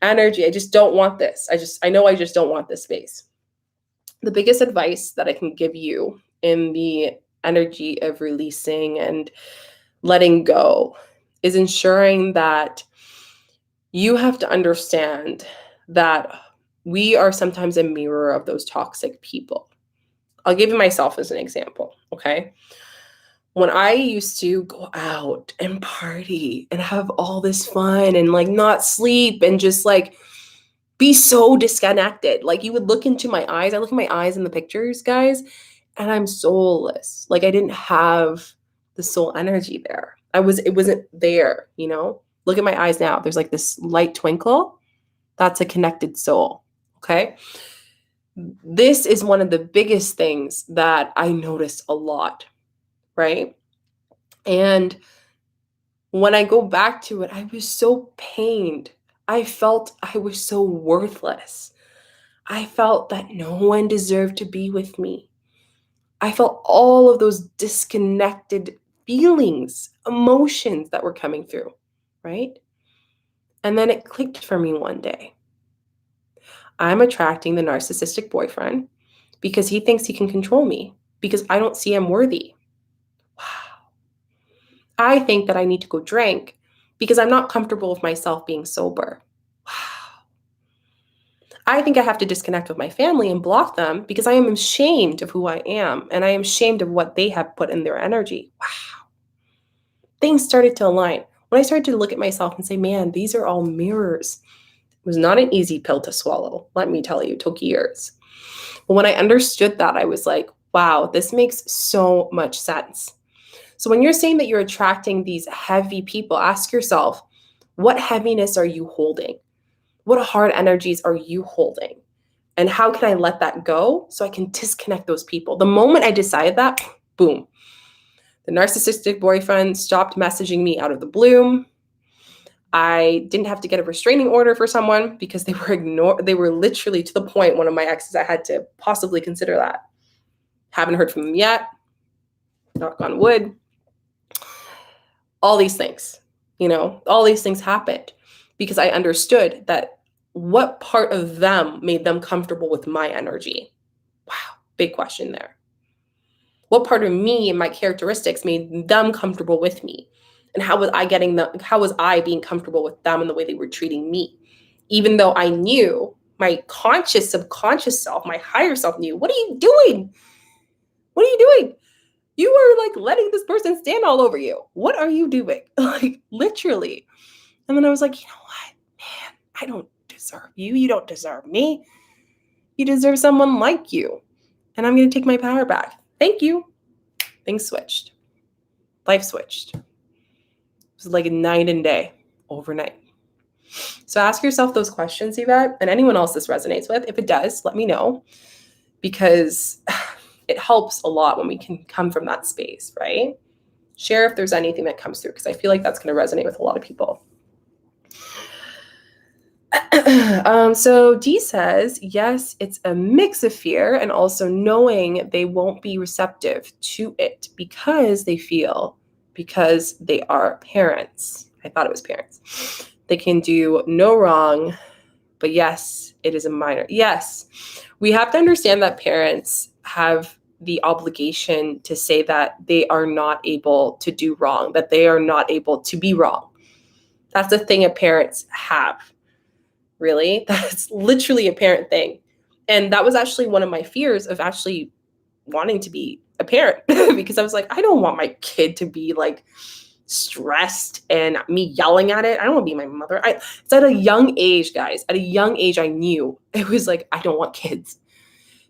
energy. I just don't want this. I know I just don't want this space. The biggest advice that I can give you in the energy of releasing and letting go is ensuring that you have to understand that we are sometimes a mirror of those toxic people. I'll give you myself as an example, okay? When I used to go out and party and have all this fun and not sleep and just be so disconnected. You would look into my eyes. I look at my eyes in the pictures, guys, and I'm soulless. I didn't have the soul energy there. It wasn't there, Look at my eyes now. There's this light twinkle. That's a connected soul, okay? This is one of the biggest things that I noticed a lot, right? And when I go back to it, I was so pained. I felt I was so worthless. I felt that no one deserved to be with me. I felt all of those disconnected feelings, emotions that were coming through, right? And then it clicked for me one day. I'm attracting the narcissistic boyfriend because he thinks he can control me because I don't see him worthy. Wow. I think that I need to go drink because I'm not comfortable with myself being sober. Wow. I think I have to disconnect with my family and block them because I am ashamed of who I am and I am ashamed of what they have put in their energy. Wow. Things started to align. When I started to look at myself and say, man, these are all mirrors. It was not an easy pill to swallow. Let me tell you, it took years. But when I understood that, I was like, wow, this makes so much sense. So when you're saying that you're attracting these heavy people, ask yourself, what heaviness are you holding? What hard energies are you holding? And how can I let that go so I can disconnect those people? The moment I decided that, boom. The narcissistic boyfriend stopped messaging me out of the blue. I didn't have to get a restraining order for someone because they were literally to the point, one of my exes, I had to possibly consider that. Haven't heard from them yet. Knock on wood. All these things, all these things happened because I understood that what part of them made them comfortable with my energy? Wow, big question there. What part of me and my characteristics made them comfortable with me? And how was I being comfortable with them and the way they were treating me? Even though I knew my conscious, subconscious self, my higher self knew, what are you doing? What are you doing? You are letting this person stand all over you. What are you doing? Literally. And then I was like, you know what, man, I don't deserve you. You don't deserve me. You deserve someone like you. And I'm going to take my power back. Thank you. Things switched. Life switched. It was like a night and day overnight. So ask yourself those questions, Yvette, and anyone else this resonates with. If it does, let me know, because it helps a lot when we can come from that space, right? Share if there's anything that comes through, because I feel like that's going to resonate with a lot of people. So Dee says, yes, it's a mix of fear and also knowing they won't be receptive to it because they are parents. I thought it was parents. They can do no wrong, but yes, it is a minor. Yes, we have to understand that parents have the obligation to say that they are not able to do wrong, that they are not able to be wrong. That's the thing that parents have. Really? That's literally a parent thing. And that was actually one of my fears of actually wanting to be a parent because I was like, I don't want my kid to be stressed and me yelling at it. I don't want to be my mother. It's at a young age, guys. At a young age, I knew it was like, I don't want kids,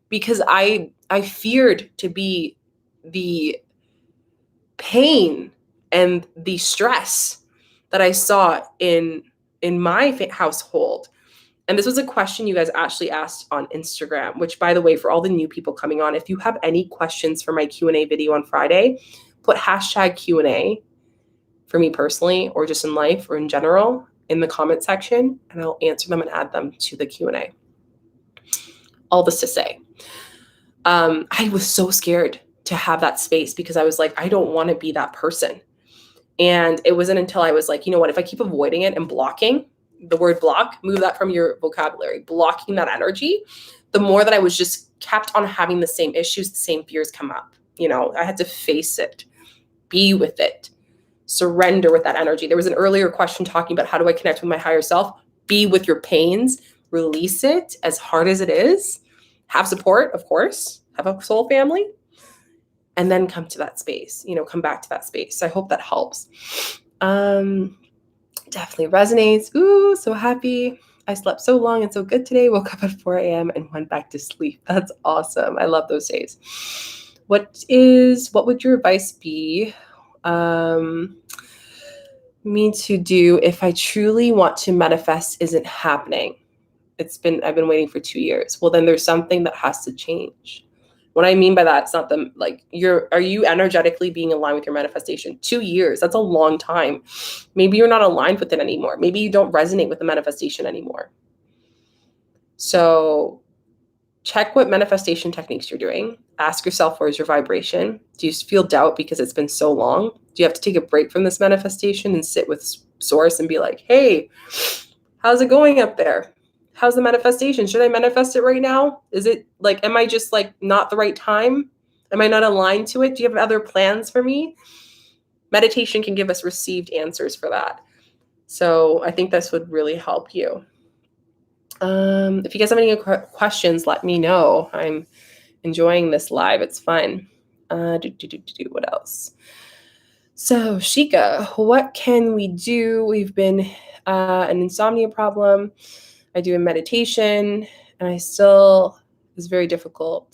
because I feared to be the pain and the stress that I saw in my household. And this was a question you guys actually asked on Instagram, which, by the way, for all the new people coming on, if you have any questions for my Q&A video on Friday, put hashtag Q&A for me personally, or just in life or in general, in the comment section, and I'll answer them and add them to the Q&A. All this to say, I was so scared to have that space, because I was like, I don't want to be that person. And it wasn't until I was like, you know what, if I keep avoiding it and blocking, the word block, move that from your vocabulary, blocking that energy, the more that I was just kept on having the same issues, the same fears come up. You know, I had to face it, be with it, surrender with that energy. There was an earlier question talking about how do I connect with my higher self? Be with your pains, release it as hard as it is, have support, of course, have a soul family, and then come to that space, you know, come back to that space. So I hope that helps. Definitely resonates. Ooh, so happy. I slept so long and so good today. Woke up at 4 a.m. and went back to sleep. That's awesome. I love those days. What would your advice be me to do if I truly want to manifest isn't happening? I've been waiting for 2 years. Well, then there's something that has to change. What I mean by that, it's not are you energetically being aligned with your manifestation? 2 years, that's a long time. Maybe you're not aligned with it anymore. Maybe you don't resonate with the manifestation anymore. So check what manifestation techniques you're doing. Ask yourself, where's your vibration? Do you feel doubt because it's been so long? Do you have to take a break from this manifestation and sit with source and be like, hey, how's it going up there? How's the manifestation? Should I manifest it right now? Is it like, am I just like not the right time? Am I not aligned to it? Do you have other plans for me? Meditation can give us received answers for that. So I think this would really help you. If you guys have any questions, let me know. I'm enjoying this live. It's fun. What else? So Shika, what can we do? We've been an insomnia problem. I do a meditation, and it's very difficult.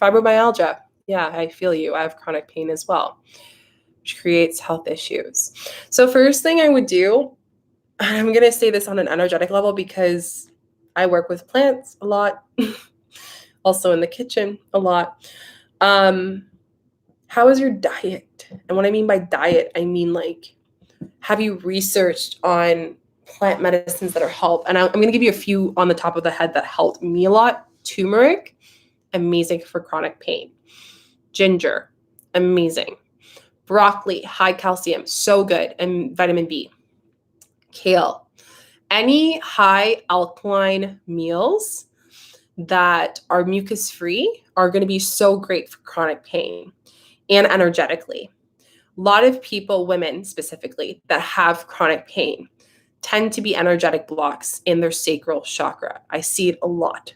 Fibromyalgia. Yeah, I feel you. I have chronic pain as well, which creates health issues. So first thing I would do, I'm going to say this on an energetic level because I work with plants a lot, also in the kitchen a lot. How is your diet? And what I mean by diet, I mean like, have you researched on plant medicines that are help? And I'm going to give you a few on the top of the head that helped me a lot. Turmeric, amazing for chronic pain. Ginger, amazing. Broccoli, high calcium, so good. And vitamin B. Kale. Any high alkaline meals that are mucus free are going to be so great for chronic pain and energetically. A lot of people, women specifically, that have chronic pain tend to be energetic blocks in their sacral chakra. I see it a lot.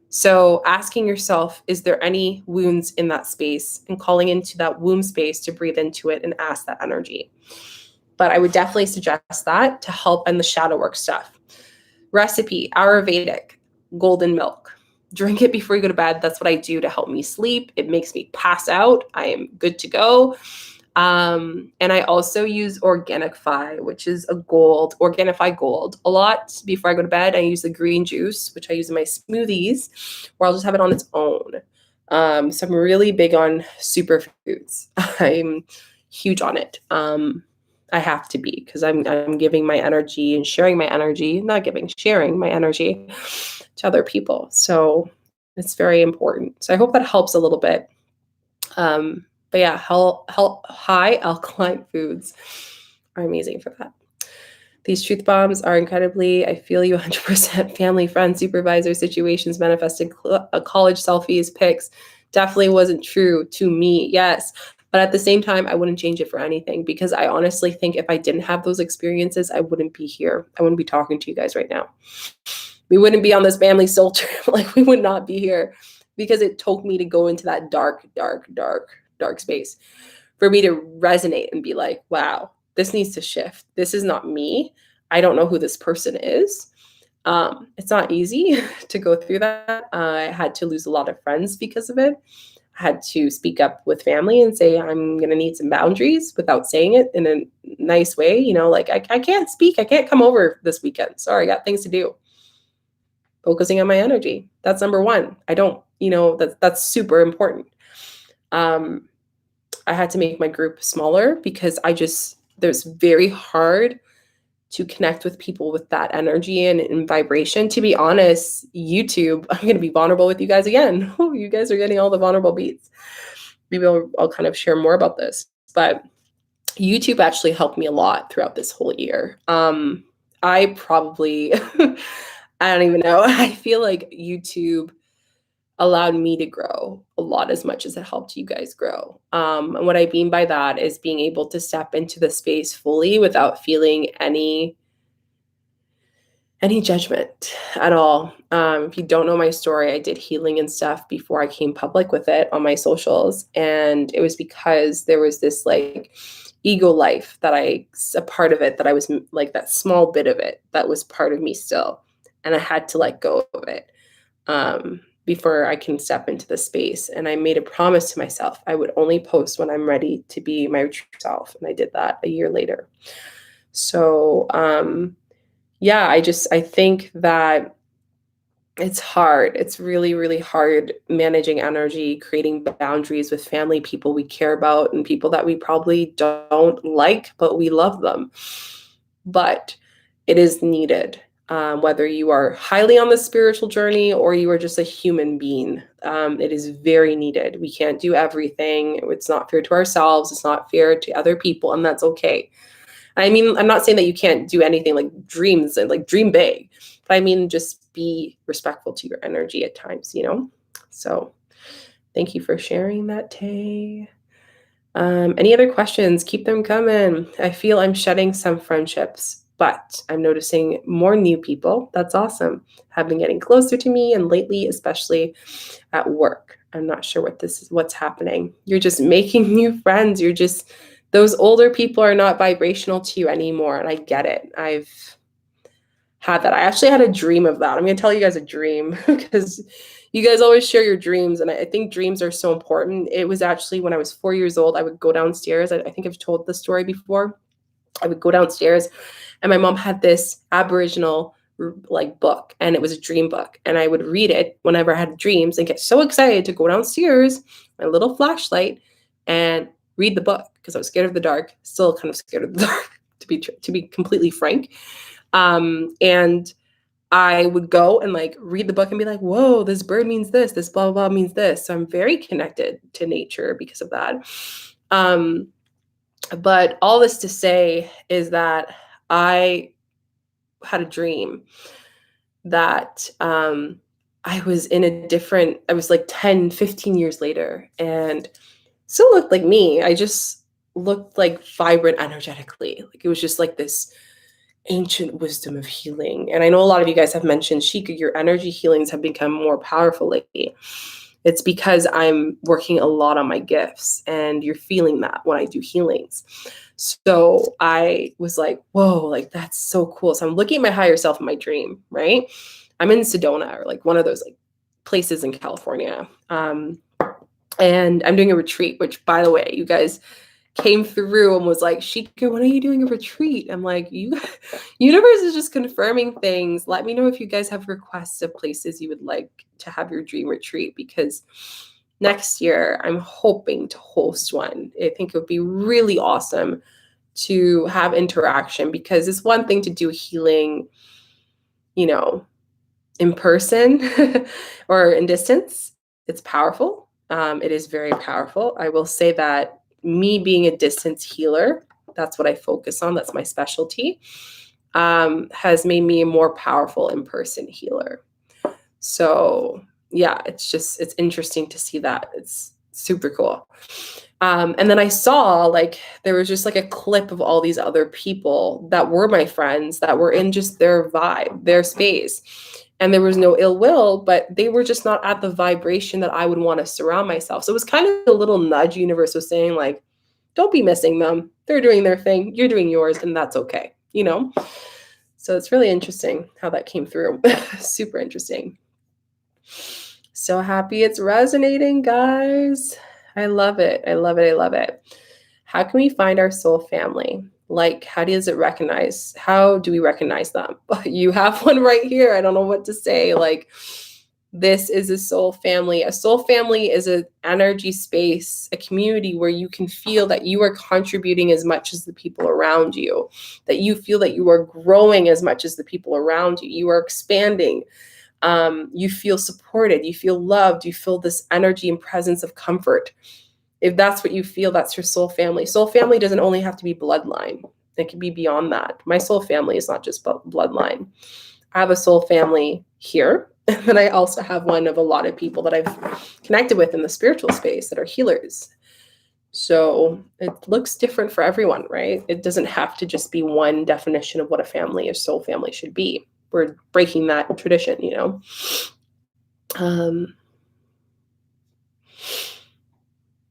So asking yourself, is there any wounds in that space, and calling into that womb space to breathe into it and ask that energy. But I would definitely suggest that to help in the shadow work stuff. Recipe, Ayurvedic, golden milk. Drink it before you go to bed. That's what I do to help me sleep. It makes me pass out. I am good to go. And I also use Organifi, which is Organifi Gold a lot before I go to bed. I use the green juice, which I use in my smoothies, or I'll just have it on its own. So I'm really big on superfoods. I'm huge on it. I have to be, because I'm giving my energy and sharing my energy, sharing my energy to other people. So it's very important. So I hope that helps a little bit. But yeah, high alkaline foods are amazing for that. These truth bombs are incredibly, I feel you 100%, family, friends, supervisor situations, manifested college selfies, pics. Definitely wasn't true to me, yes. But at the same time, I wouldn't change it for anything, because I honestly think if I didn't have those experiences, I wouldn't be here. I wouldn't be talking to you guys right now. We wouldn't be on this family soul trip. Like, we would not be here, because it took me to go into that dark space for me to resonate and be like, wow, this needs to shift. This is not me. I don't know who this person is. It's not easy to go through that. I had to lose a lot of friends because of it. I had to speak up with family and say, I'm going to need some boundaries without saying it in a nice way. You know, like, I can't speak. I can't come over this weekend. Sorry, I got things to do. Focusing on my energy. That's number one. I don't, you know, that's super important. I had to make my group smaller because there's very hard to connect with people with that energy and vibration. To be honest, YouTube, I'm going to be vulnerable with you guys again. You guys are getting all the vulnerable beats. Maybe I'll kind of share more about this, but YouTube actually helped me a lot throughout this whole year. I probably, I don't even know. I feel like YouTube allowed me to grow a lot as much as it helped you guys grow. And what I mean by that is being able to step into the space fully without feeling any judgment at all. If you don't know my story, I did healing and stuff before I came public with it on my socials. And it was because there was this like ego life a part of it that I was like that small bit of it that was part of me still. And I had to let go of it. Before I can step into the space. And I made a promise to myself, I would only post when I'm ready to be my true self. And I did that a year later. So, yeah, I think that it's hard. It's really, really hard managing energy, creating boundaries with family, people we care about, and people that we probably don't like, but we love them. But it is needed. Whether you are highly on the spiritual journey or you are just a human being, it is very needed. We can't do everything. It's not fair to ourselves. It's not fair to other people, and that's okay. I mean, I'm not saying that you can't do anything like dreams and like dream big, but I mean, just be respectful to your energy at times, you know? So thank you for sharing that, Tay. Any other questions? Keep them coming. I feel I'm shedding some friendships, but I'm noticing more new people. That's awesome. Have been getting closer to me, and lately, especially at work. I'm not sure what's happening. You're just making new friends. Those older people are not vibrational to you anymore. And I get it. I've had that. I actually had a dream of that. I'm going to tell you guys a dream because you guys always share your dreams. And I think dreams are so important. It was actually when I was 4 years old, I would go downstairs. I think I've told the story before. I would go downstairs and my mom had this Aboriginal like book, and it was a dream book. And I would read it whenever I had dreams and get so excited to go downstairs, my little flashlight, and read the book because I was scared of the dark, still kind of scared of the dark, to be completely frank. And I would go and like read the book and be like, whoa, this bird means this blah, blah, blah means this. So I'm very connected to nature because of that. But all this to say is that I had a dream that I was like 10, 15 years later and still looked like me. I just looked like vibrant energetically. Like it was just like this ancient wisdom of healing. And I know a lot of you guys have mentioned, Shika, your energy healings have become more powerful lately. It's because I'm working a lot on my gifts, and you're feeling that when I do healings. So I was like, whoa, like that's so cool. So I'm looking at my higher self in my dream, right? I'm in Sedona, or like one of those like places in California. And I'm doing a retreat, which by the way, you guys came through and was like, Shika, when are you doing a retreat? I'm like, universe is just confirming things. Let me know if you guys have requests of places you would like to have your dream retreat, because next year I'm hoping to host one. I think it would be really awesome to have interaction, because it's one thing to do healing, you know, in person or in distance. It's powerful. It is very powerful. I will say that me being a distance healer, that's what I focus on. That's my specialty, has made me a more powerful in-person healer. So yeah, it's interesting to see that. It's super cool. And then I saw like, there was just like a clip of all these other people that were my friends that were in just their vibe, their space. And there was no ill will, but they were just not at the vibration that I would want to surround myself. So it was kind of a little nudge. Universe was saying like, Don't be missing them. They're doing their thing. You're doing yours, and that's okay, you know? So it's really interesting how that came through. Super interesting. So happy it's resonating, guys. I love it. I love it. I love it. How can we find our soul family? Like, how do we recognize them? You have one right here. I don't know what to say. Like, this is a soul family. A soul family is an energy space, a community where you can feel that you are contributing as much as the people around you, that you feel that you are growing as much as the people around you. You are expanding. You feel supported. You feel loved. You feel this energy and presence of comfort. If that's what you feel, that's your soul family. Soul family doesn't only have to be bloodline. It can be beyond that. My soul family is not just bloodline. I have a soul family here. And then I also have one of a lot of people that I've connected with in the spiritual space that are healers. So it looks different for everyone, right? It doesn't have to just be one definition of what a family or soul family should be. We're breaking that tradition, you know?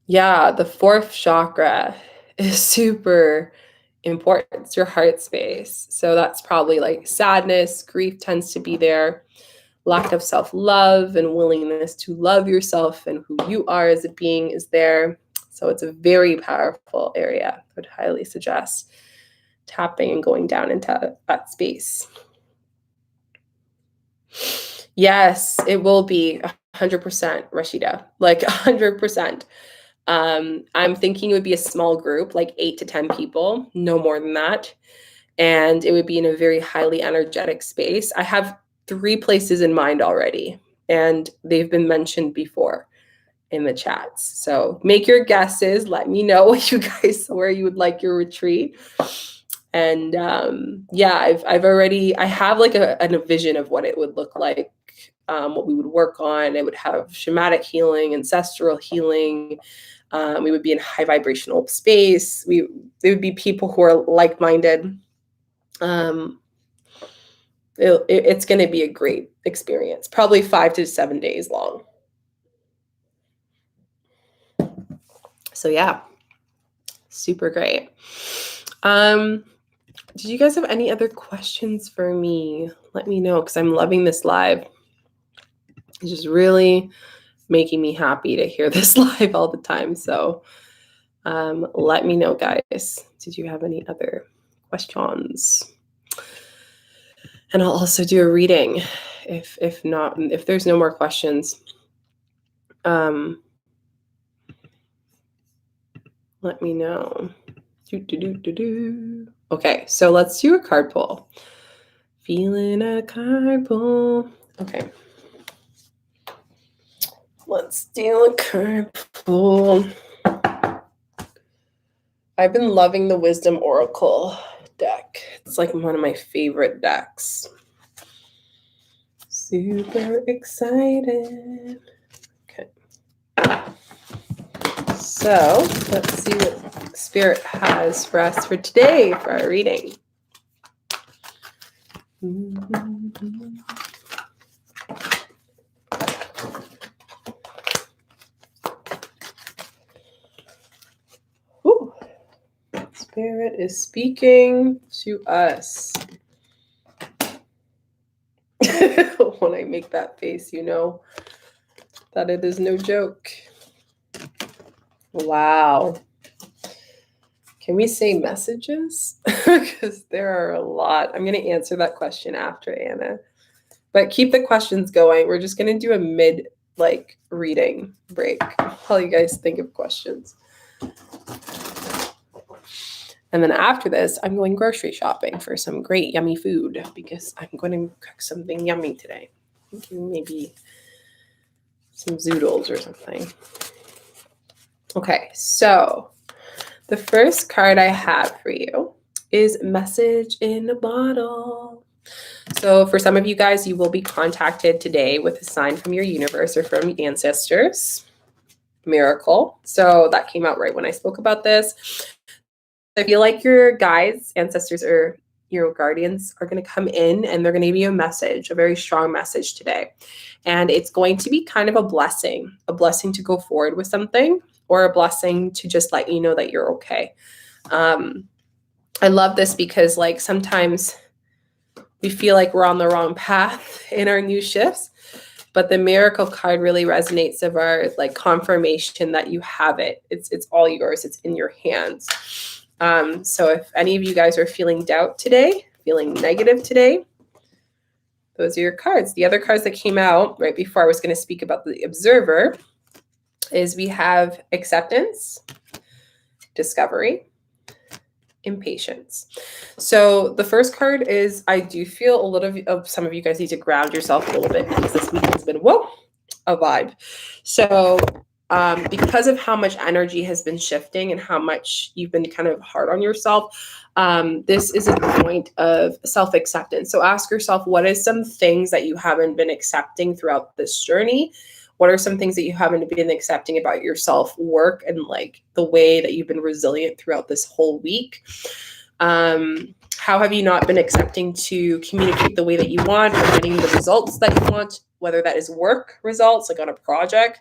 Yeah, the fourth chakra is super important. It's your heart space. So that's probably like sadness, grief tends to be there, lack of self-love and willingness to love yourself and who you are as a being is there. So it's a very powerful area. I would highly suggest tapping and going down into that space. Yes, it will be 100%, Rashida, like 100%. I'm thinking it would be a small group, like 8 to 10 people, no more than that. And it would be in a very highly energetic space. I have 3 places in mind already, and they've been mentioned before in the chats. So make your guesses. Let me know where you would like your retreat. And yeah, I have like a vision of what it would look like, what we would work on. It would have shamanic healing, ancestral healing. We would be in high vibrational space. There would be people who are like-minded. It's going to be a great experience, probably 5 to 7 days long. So yeah, super great. Did you guys have any other questions for me? Let me know, because I'm loving this live. It's just really making me happy to hear this live all the time. So let me know, guys. Did you have any other questions? And I'll also do a reading if there's no more questions. Let me know. Okay, so let's do a card pull. Feeling a card pull. Okay. Let's do a card pull. I've been loving the Wisdom Oracle deck. It's like one of my favorite decks. Super excited. Okay. So let's see what Spirit has for us for today for our reading. Ooh. Spirit is speaking to us. When I make that face, you know that it is no joke. Wow. Can we say messages? Because there are a lot. I'm going to answer that question after, Anna. But keep the questions going. We're just going to do a mid reading break while you guys think of questions. And then after this, I'm going grocery shopping for some great yummy food because I'm going to cook something yummy today. Maybe some zoodles or something. Okay, so the first card I have for you is Message in a Bottle. So for some of you guys, you will be contacted today with a sign from your universe or from ancestors. Miracle. So that came out right when I spoke about this. I feel like your guides, ancestors, or your guardians are going to come in and they're going to give you a message, a very strong message today. And it's going to be kind of a blessing to go forward with something, or a blessing to just let you know that you're okay. I love this because like sometimes we feel like we're on the wrong path in our new shifts, but the miracle card really resonates of our like confirmation that you have it. It's all yours. It's in your hands. So if any of you guys are feeling doubt today, feeling negative today, those are your cards. The other cards that came out right before I was going to speak about the observer is we have acceptance, discovery, impatience. So the first card is, I do feel a little of some of you guys need to ground yourself a little bit because this week has been, a vibe. So because of how much energy has been shifting and how much you've been kind of hard on yourself, this is a point of self-acceptance. So ask yourself, what is some things that you haven't been accepting throughout this journey? What are some things that you haven't been accepting about your self-work and like the way that you've been resilient throughout this whole week? How have you not been accepting to communicate the way that you want or getting the results that you want, whether that is work results, like on a project,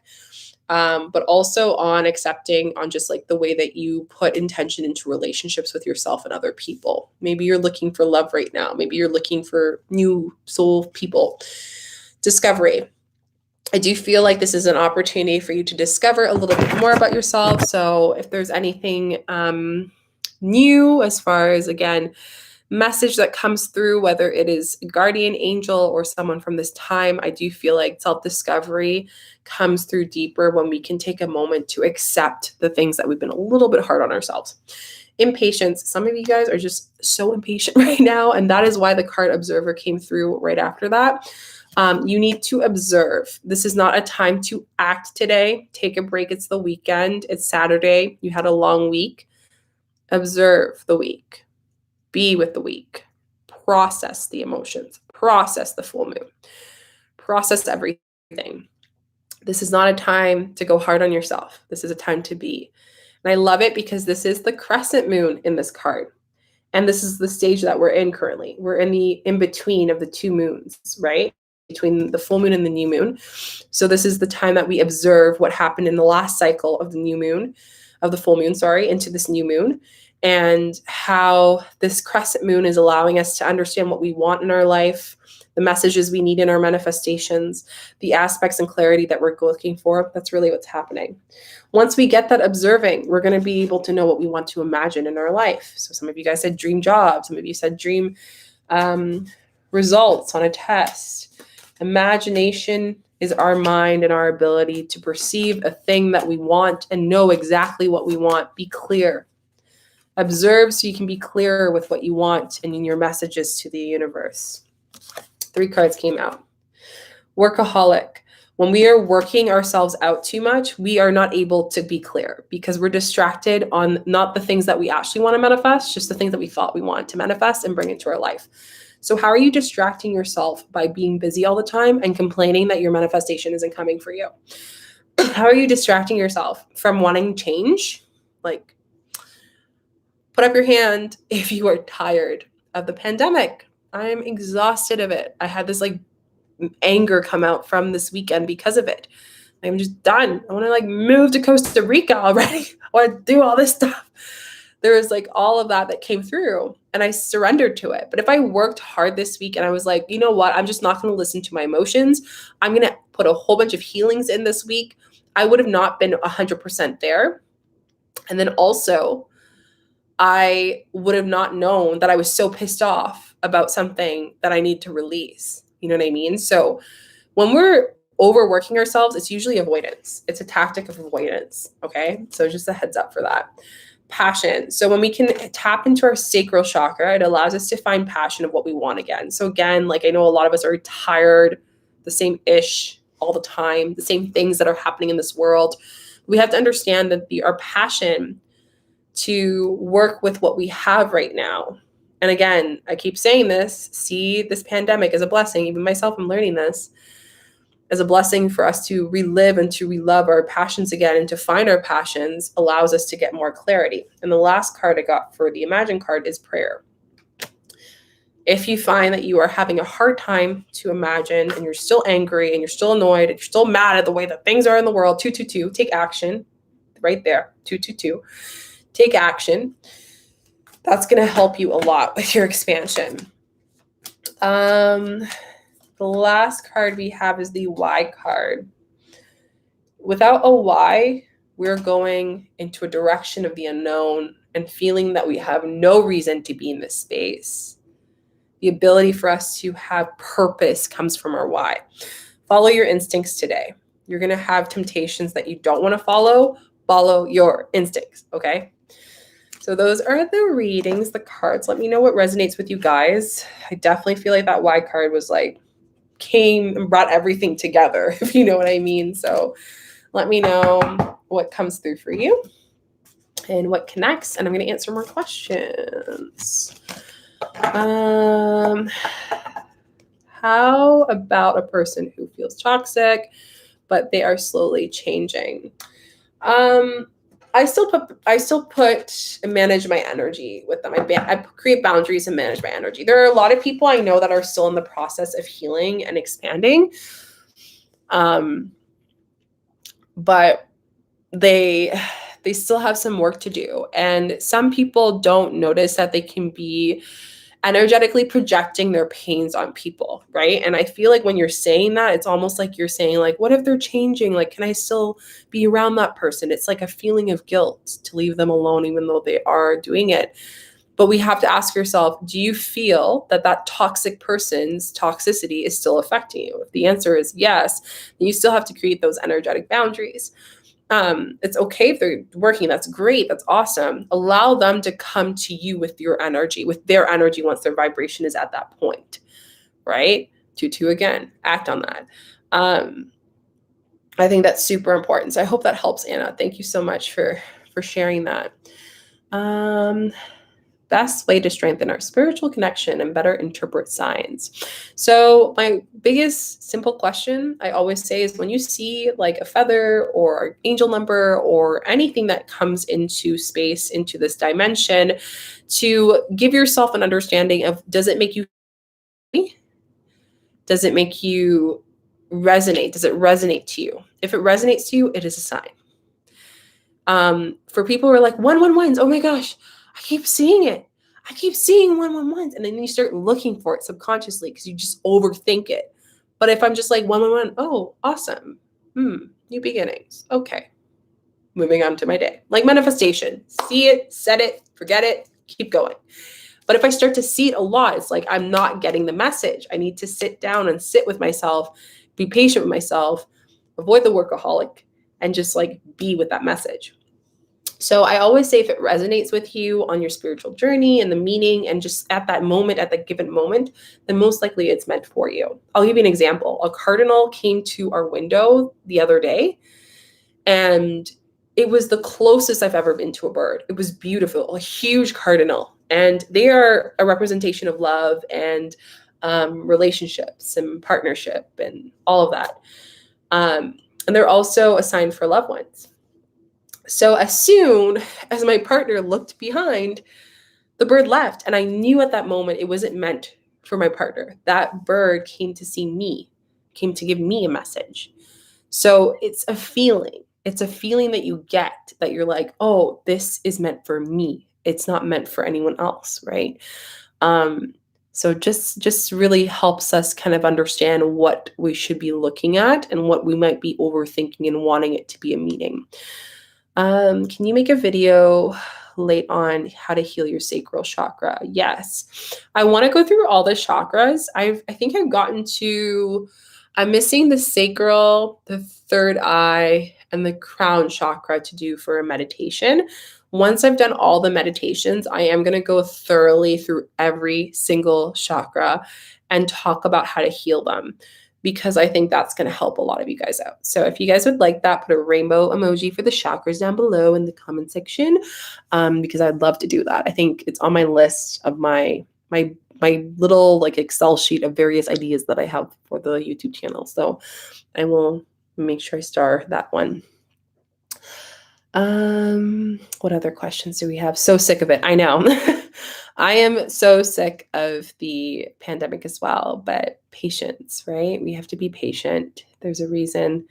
but also on accepting on just like the way that you put intention into relationships with yourself and other people. Maybe you're looking for love right now. Maybe you're looking for new soul people. Discovery. I do feel like this is an opportunity for you to discover a little bit more about yourself. So if there's anything new as far as, again, message that comes through, whether it is a guardian angel or someone from this time, I do feel like self-discovery comes through deeper when we can take a moment to accept the things that we've been a little bit hard on ourselves. Impatience. Some of you guys are just so impatient right now, and that is why the card observer came through right after that. You need to observe. This is not a time to act today. Take a break. It's the weekend. It's Saturday. You had a long week. Observe the week. Be with the week. Process the emotions. Process the full moon. Process everything. This is not a time to go hard on yourself. This is a time to be. And I love it because this is the crescent moon in this card. And this is the stage that we're in currently. We're in the in-between of the two moons, right? Between the full moon and the new moon. So this is the time that we observe what happened in the last cycle of the new moon, of the full moon, into this new moon, and how this crescent moon is allowing us to understand what we want in our life, the messages we need in our manifestations, the aspects and clarity that we're looking for. That's really what's happening. Once we get that observing, we're going to be able to know what we want to imagine in our life. So some of you guys said dream job. Some of you said dream results on a test. Imagination is our mind and our ability to perceive a thing that we want and know exactly what we want. Be clear. Observe so you can be clearer with what you want and in your messages to the universe. 3 cards came out. Workaholic. When we are working ourselves out too much, we are not able to be clear because we're distracted on not the things that we actually want to manifest, just the things that we thought we wanted to manifest and bring into our life. So how are you distracting yourself by being busy all the time and complaining that your manifestation isn't coming for you? How are you distracting yourself from wanting change? Like, put up your hand if you are tired of the pandemic. I'm exhausted of it. I had this like anger come out from this weekend because of it. I'm just done. I want to like move to Costa Rica already. I want to do all this stuff. There was like all of that came through and I surrendered to it. But if I worked hard this week and I was like, you know what, I'm just not going to listen to my emotions. I'm going to put a whole bunch of healings in this week. I would have not been 100% there. And then also I would have not known that I was so pissed off about something that I need to release. You know what I mean? So when we're overworking ourselves, it's usually avoidance. It's a tactic of avoidance. Okay. So just a heads up for that. Passion. So when we can tap into our sacral chakra, it allows us to find passion of what we want again. So again, like I know a lot of us are tired, the same ish all the time, the same things that are happening in this world. We have to understand that our passion to work with what we have right now. And again, I keep saying this, see this pandemic as a blessing. Even myself, I'm learning this as a blessing for us to relive and to relove our passions again and to find our passions allows us to get more clarity. And the last card I got for the Imagine card is prayer. If you find that you are having a hard time to imagine and you're still angry and you're still annoyed and you're still mad at the way that things are in the world, 222, take action. Right there, 222. Take action. That's going to help you a lot with your expansion. The last card we have is the why card. Without a why, we're going into a direction of the unknown and feeling that we have no reason to be in this space. The ability for us to have purpose comes from our why. Follow your instincts today. You're going to have temptations that you don't want to follow. Follow your instincts, okay? So those are the readings, the cards. Let me know what resonates with you guys. I definitely feel like that why card was like, came and brought everything together, if you know what I mean. So let me know what comes through for you and what connects, and I'm going to answer more questions. How about a person who feels toxic, but they are slowly changing? I still put and manage my energy with them. I create boundaries and manage my energy. There are a lot of people I know that are still in the process of healing and expanding. But they still have some work to do. And some people don't notice that they can be energetically projecting their pains on people, right? And I feel like when you're saying that, it's almost like you're saying, like, what if they're changing? Like, can I still be around that person? It's like a feeling of guilt to leave them alone, even though they are doing it. But we have to ask yourself, do you feel that that toxic person's toxicity is still affecting you? If the answer is yes, then you still have to create those energetic boundaries. It's okay if they're working. That's great. That's awesome. Allow them to come to you with your energy, with their energy once their vibration is at that point, right? 2-2 again, act on that. I think that's super important. So I hope that helps, Anna. Thank you so much for sharing that. Best way to strengthen our spiritual connection and better interpret signs. So my biggest simple question I always say is, when you see like a feather or angel number or anything that comes into space, into this dimension, to give yourself an understanding of, does it make you happy? Does it make you resonate? Does it resonate to you? If it resonates to you, it is a sign. For people who are like 111s, oh my gosh, I keep seeing it. I keep seeing 111s. And then you start looking for it subconsciously because you just overthink it. But if I'm just like 111, oh, awesome. New beginnings. Okay. Moving on to my day. Like manifestation. See it, set it, forget it, keep going. But if I start to see it a lot, it's like I'm not getting the message. I need to sit down and sit with myself, be patient with myself, avoid the workaholic, and just like be with that message. So I always say, if it resonates with you on your spiritual journey and the meaning and just at that moment, at the given moment, then most likely it's meant for you. I'll give you an example. A cardinal came to our window the other day, and it was the closest I've ever been to a bird. It was beautiful, a huge cardinal. And they are a representation of love and relationships and partnership and all of that. And they're also a sign for loved ones. So as soon as my partner looked behind, the bird left. And I knew at that moment it wasn't meant for my partner. That bird came to see me, came to give me a message. So it's a feeling. It's a feeling that you get, that you're like, oh, this is meant for me. It's not meant for anyone else, right? So just really helps us kind of understand what we should be looking at and what we might be overthinking and wanting it to be a meaning. Can you make a video late on how to heal your sacral chakra? Yes. I want to go through all the chakras. I think I've gotten to, I'm missing the sacral, the third eye, and the crown chakra to do for a meditation. Once I've done all the meditations, I am going to go thoroughly through every single chakra and talk about how to heal them, because I think that's going to help a lot of you guys out. So if you guys would like that, put a rainbow emoji for the chakras down below in the comment section, because I'd love to do that. I think it's on my list of my little like Excel sheet of various ideas that I have for the YouTube channel. So I will make sure I star that one. What other questions do we have? So sick of it. I know. I am so sick of the pandemic as well, but patience, right? We have to be patient. There's a reason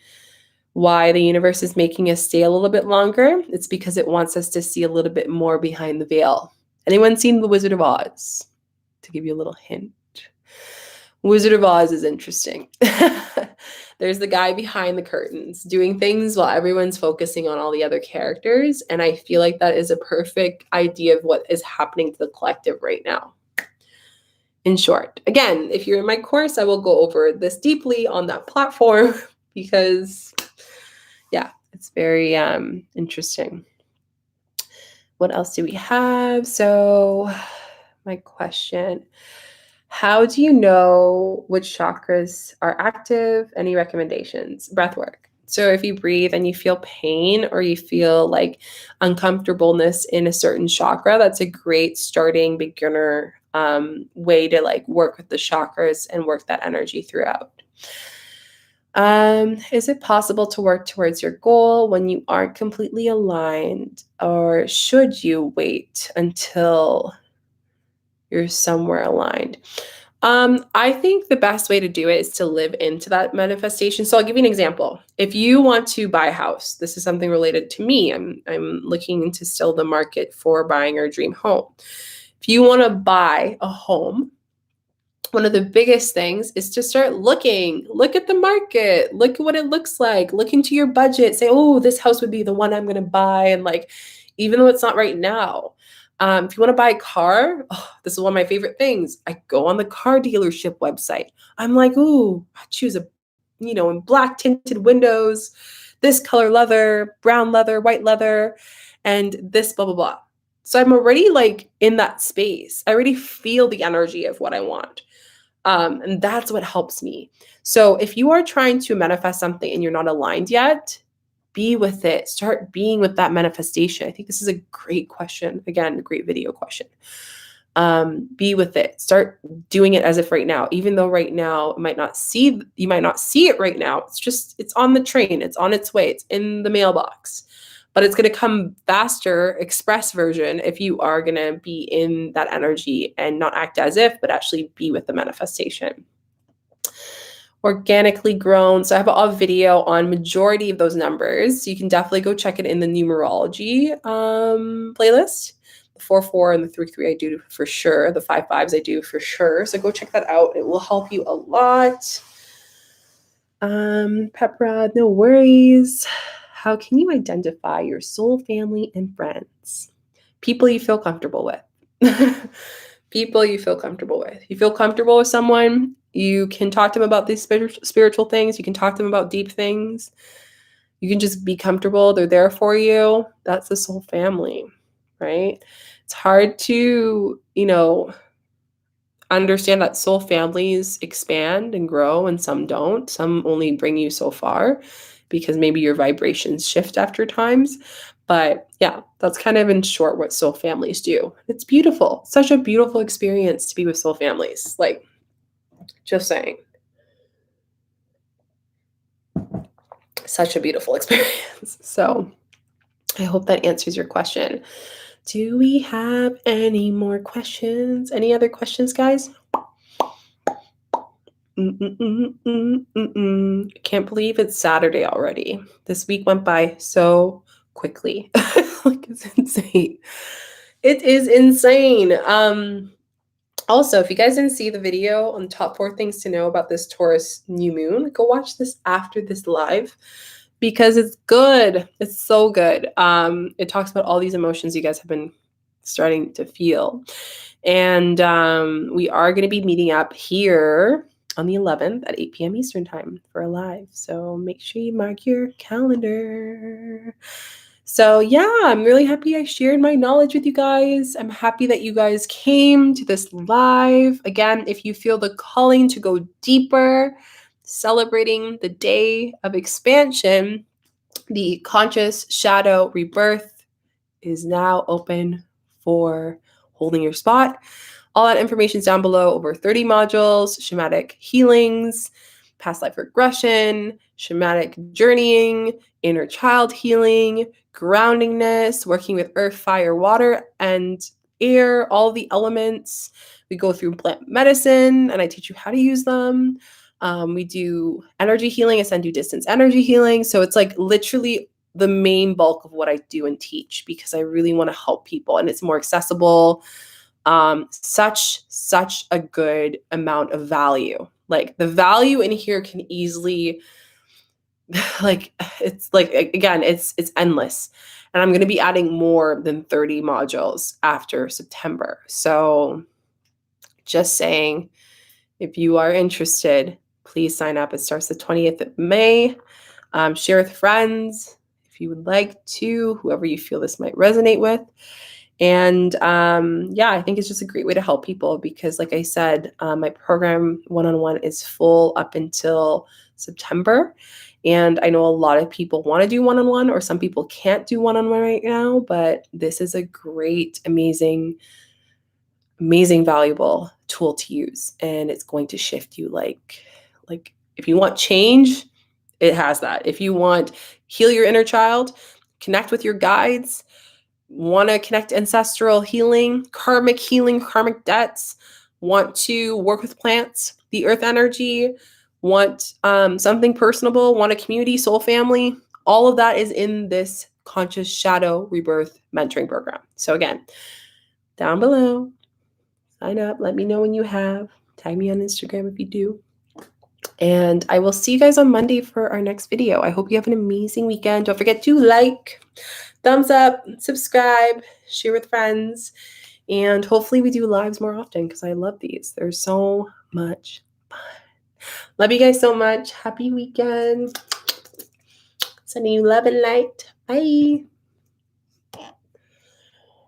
why the universe is making us stay a little bit longer. It's because it wants us to see a little bit more behind the veil. Anyone seen The Wizard of Oz? To give you a little hint. Wizard of Oz is interesting. There's the guy behind the curtains doing things while everyone's focusing on all the other characters. And I feel like that is a perfect idea of what is happening to the collective right now. In short, again, if you're in my course, I will go over this deeply on that platform because, yeah, it's very interesting. What else do we have? So, my question. How do you know which chakras are active? Any recommendations? Breath work. So if you breathe and you feel pain or you feel like uncomfortableness in a certain chakra, that's a great starting beginner way to like work with the chakras and work that energy throughout. Is it possible to work towards your goal when you aren't completely aligned, or should you wait until you're somewhere aligned? I think the best way to do it is to live into that manifestation. So I'll give you an example. If you want to buy a house, this is something related to me. I'm looking into still the market for buying our dream home. If you want to buy a home, one of the biggest things is to start looking. Look at the market. Look at what it looks like. Look into your budget. Say, oh, this house would be the one I'm going to buy. And like, even though it's not right now. If you want to buy a car, this is one of my favorite things. I go on the car dealership website. I'm like, ooh, I choose in black tinted windows, this color leather, brown leather, white leather, and this blah, blah, blah. So I'm already like in that space. I already feel the energy of what I want. And that's what helps me. So if you are trying to manifest something and you're not aligned yet, be with it. Start being with that manifestation. I think this is a great question. Again, a great video question. Be with it. Start doing it as if right now, even though right now you might not see it right now. It's on the train. It's on its way. It's in the mailbox. But it's going to come faster, express version, if you are going to be in that energy and not act as if, but actually be with the manifestation. Organically grown. So I have a video on majority of those numbers. So you can definitely go check it in the numerology playlist. The 4-4 and the 3-3 I do for sure. The 5-5s I do for sure. So go check that out. It will help you a lot. Pepra, no worries. How can you identify your soul family and friends? People you feel comfortable with. People you feel comfortable with. You feel comfortable with someone, you can talk to them about these spiritual things. You can talk to them about deep things. You can just be comfortable. They're there for you. That's the soul family, right? It's hard to, understand that soul families expand and grow and some don't. Some only bring you so far because maybe your vibrations shift after times. But yeah, that's kind of in short what soul families do. It's beautiful. Such a beautiful experience to be with soul families. Like, just saying. Such a beautiful experience. So I hope that answers your question. Do we have any more questions? Any other questions, guys? I can't believe it's Saturday already. This week went by so quickly. Like, it's insane. It is insane. Also, if you guys didn't see the video on top 4 things to know about this Taurus new moon, go watch this after this live because it's good. It's so good. It talks about all these emotions you guys have been starting to feel. And we are going to be meeting up here on the 11th at 8 p.m. Eastern time for a live. So make sure you mark your calendar. So yeah, I'm really happy I shared my knowledge with you guys. I'm happy that you guys came to this live. Again, if you feel the calling to go deeper, celebrating the day of expansion, the Conscious Shadow Rebirth is now open for holding your spot. All that information is down below. Over 30 modules, shamanic healings, past life regression, shamanic journeying, inner child healing, groundingness, working with earth, fire, water, and air, all the elements. We go through plant medicine and I teach you how to use them. We do energy healing. I send you distance energy healing. So it's like literally the main bulk of what I do and teach because I really want to help people and it's more accessible. Such a good amount of value. Like the value in here can easily like it's like again it's endless, and I'm going to be adding more than 30 modules after September. So just saying, if you are interested, please sign up. It starts the 20th of May. Share with friends if you would like to, whoever you feel this might resonate with. And yeah, I think it's just a great way to help people because like I said, my program one-on-one is full up until September. And I know a lot of people want to do one-on-one or some people can't do one-on-one right now, but this is a great, amazing, valuable tool to use. And it's going to shift you like if you want change, it has that. If you want heal your inner child, connect with your guides, want to connect ancestral healing, karmic debts, want to work with plants, the earth energy, want something personable, want a community, soul family, all of that is in this conscious shadow rebirth mentoring program. So again, down below, sign up, let me know when you have, tag me on Instagram if you do. And I will see you guys on Monday for our next video. I hope you have an amazing weekend. Don't forget to like, thumbs up, subscribe, share with friends, and hopefully we do lives more often because I love these. They're so much fun. Love you guys so much. Happy weekend. Sending you love and light. Bye.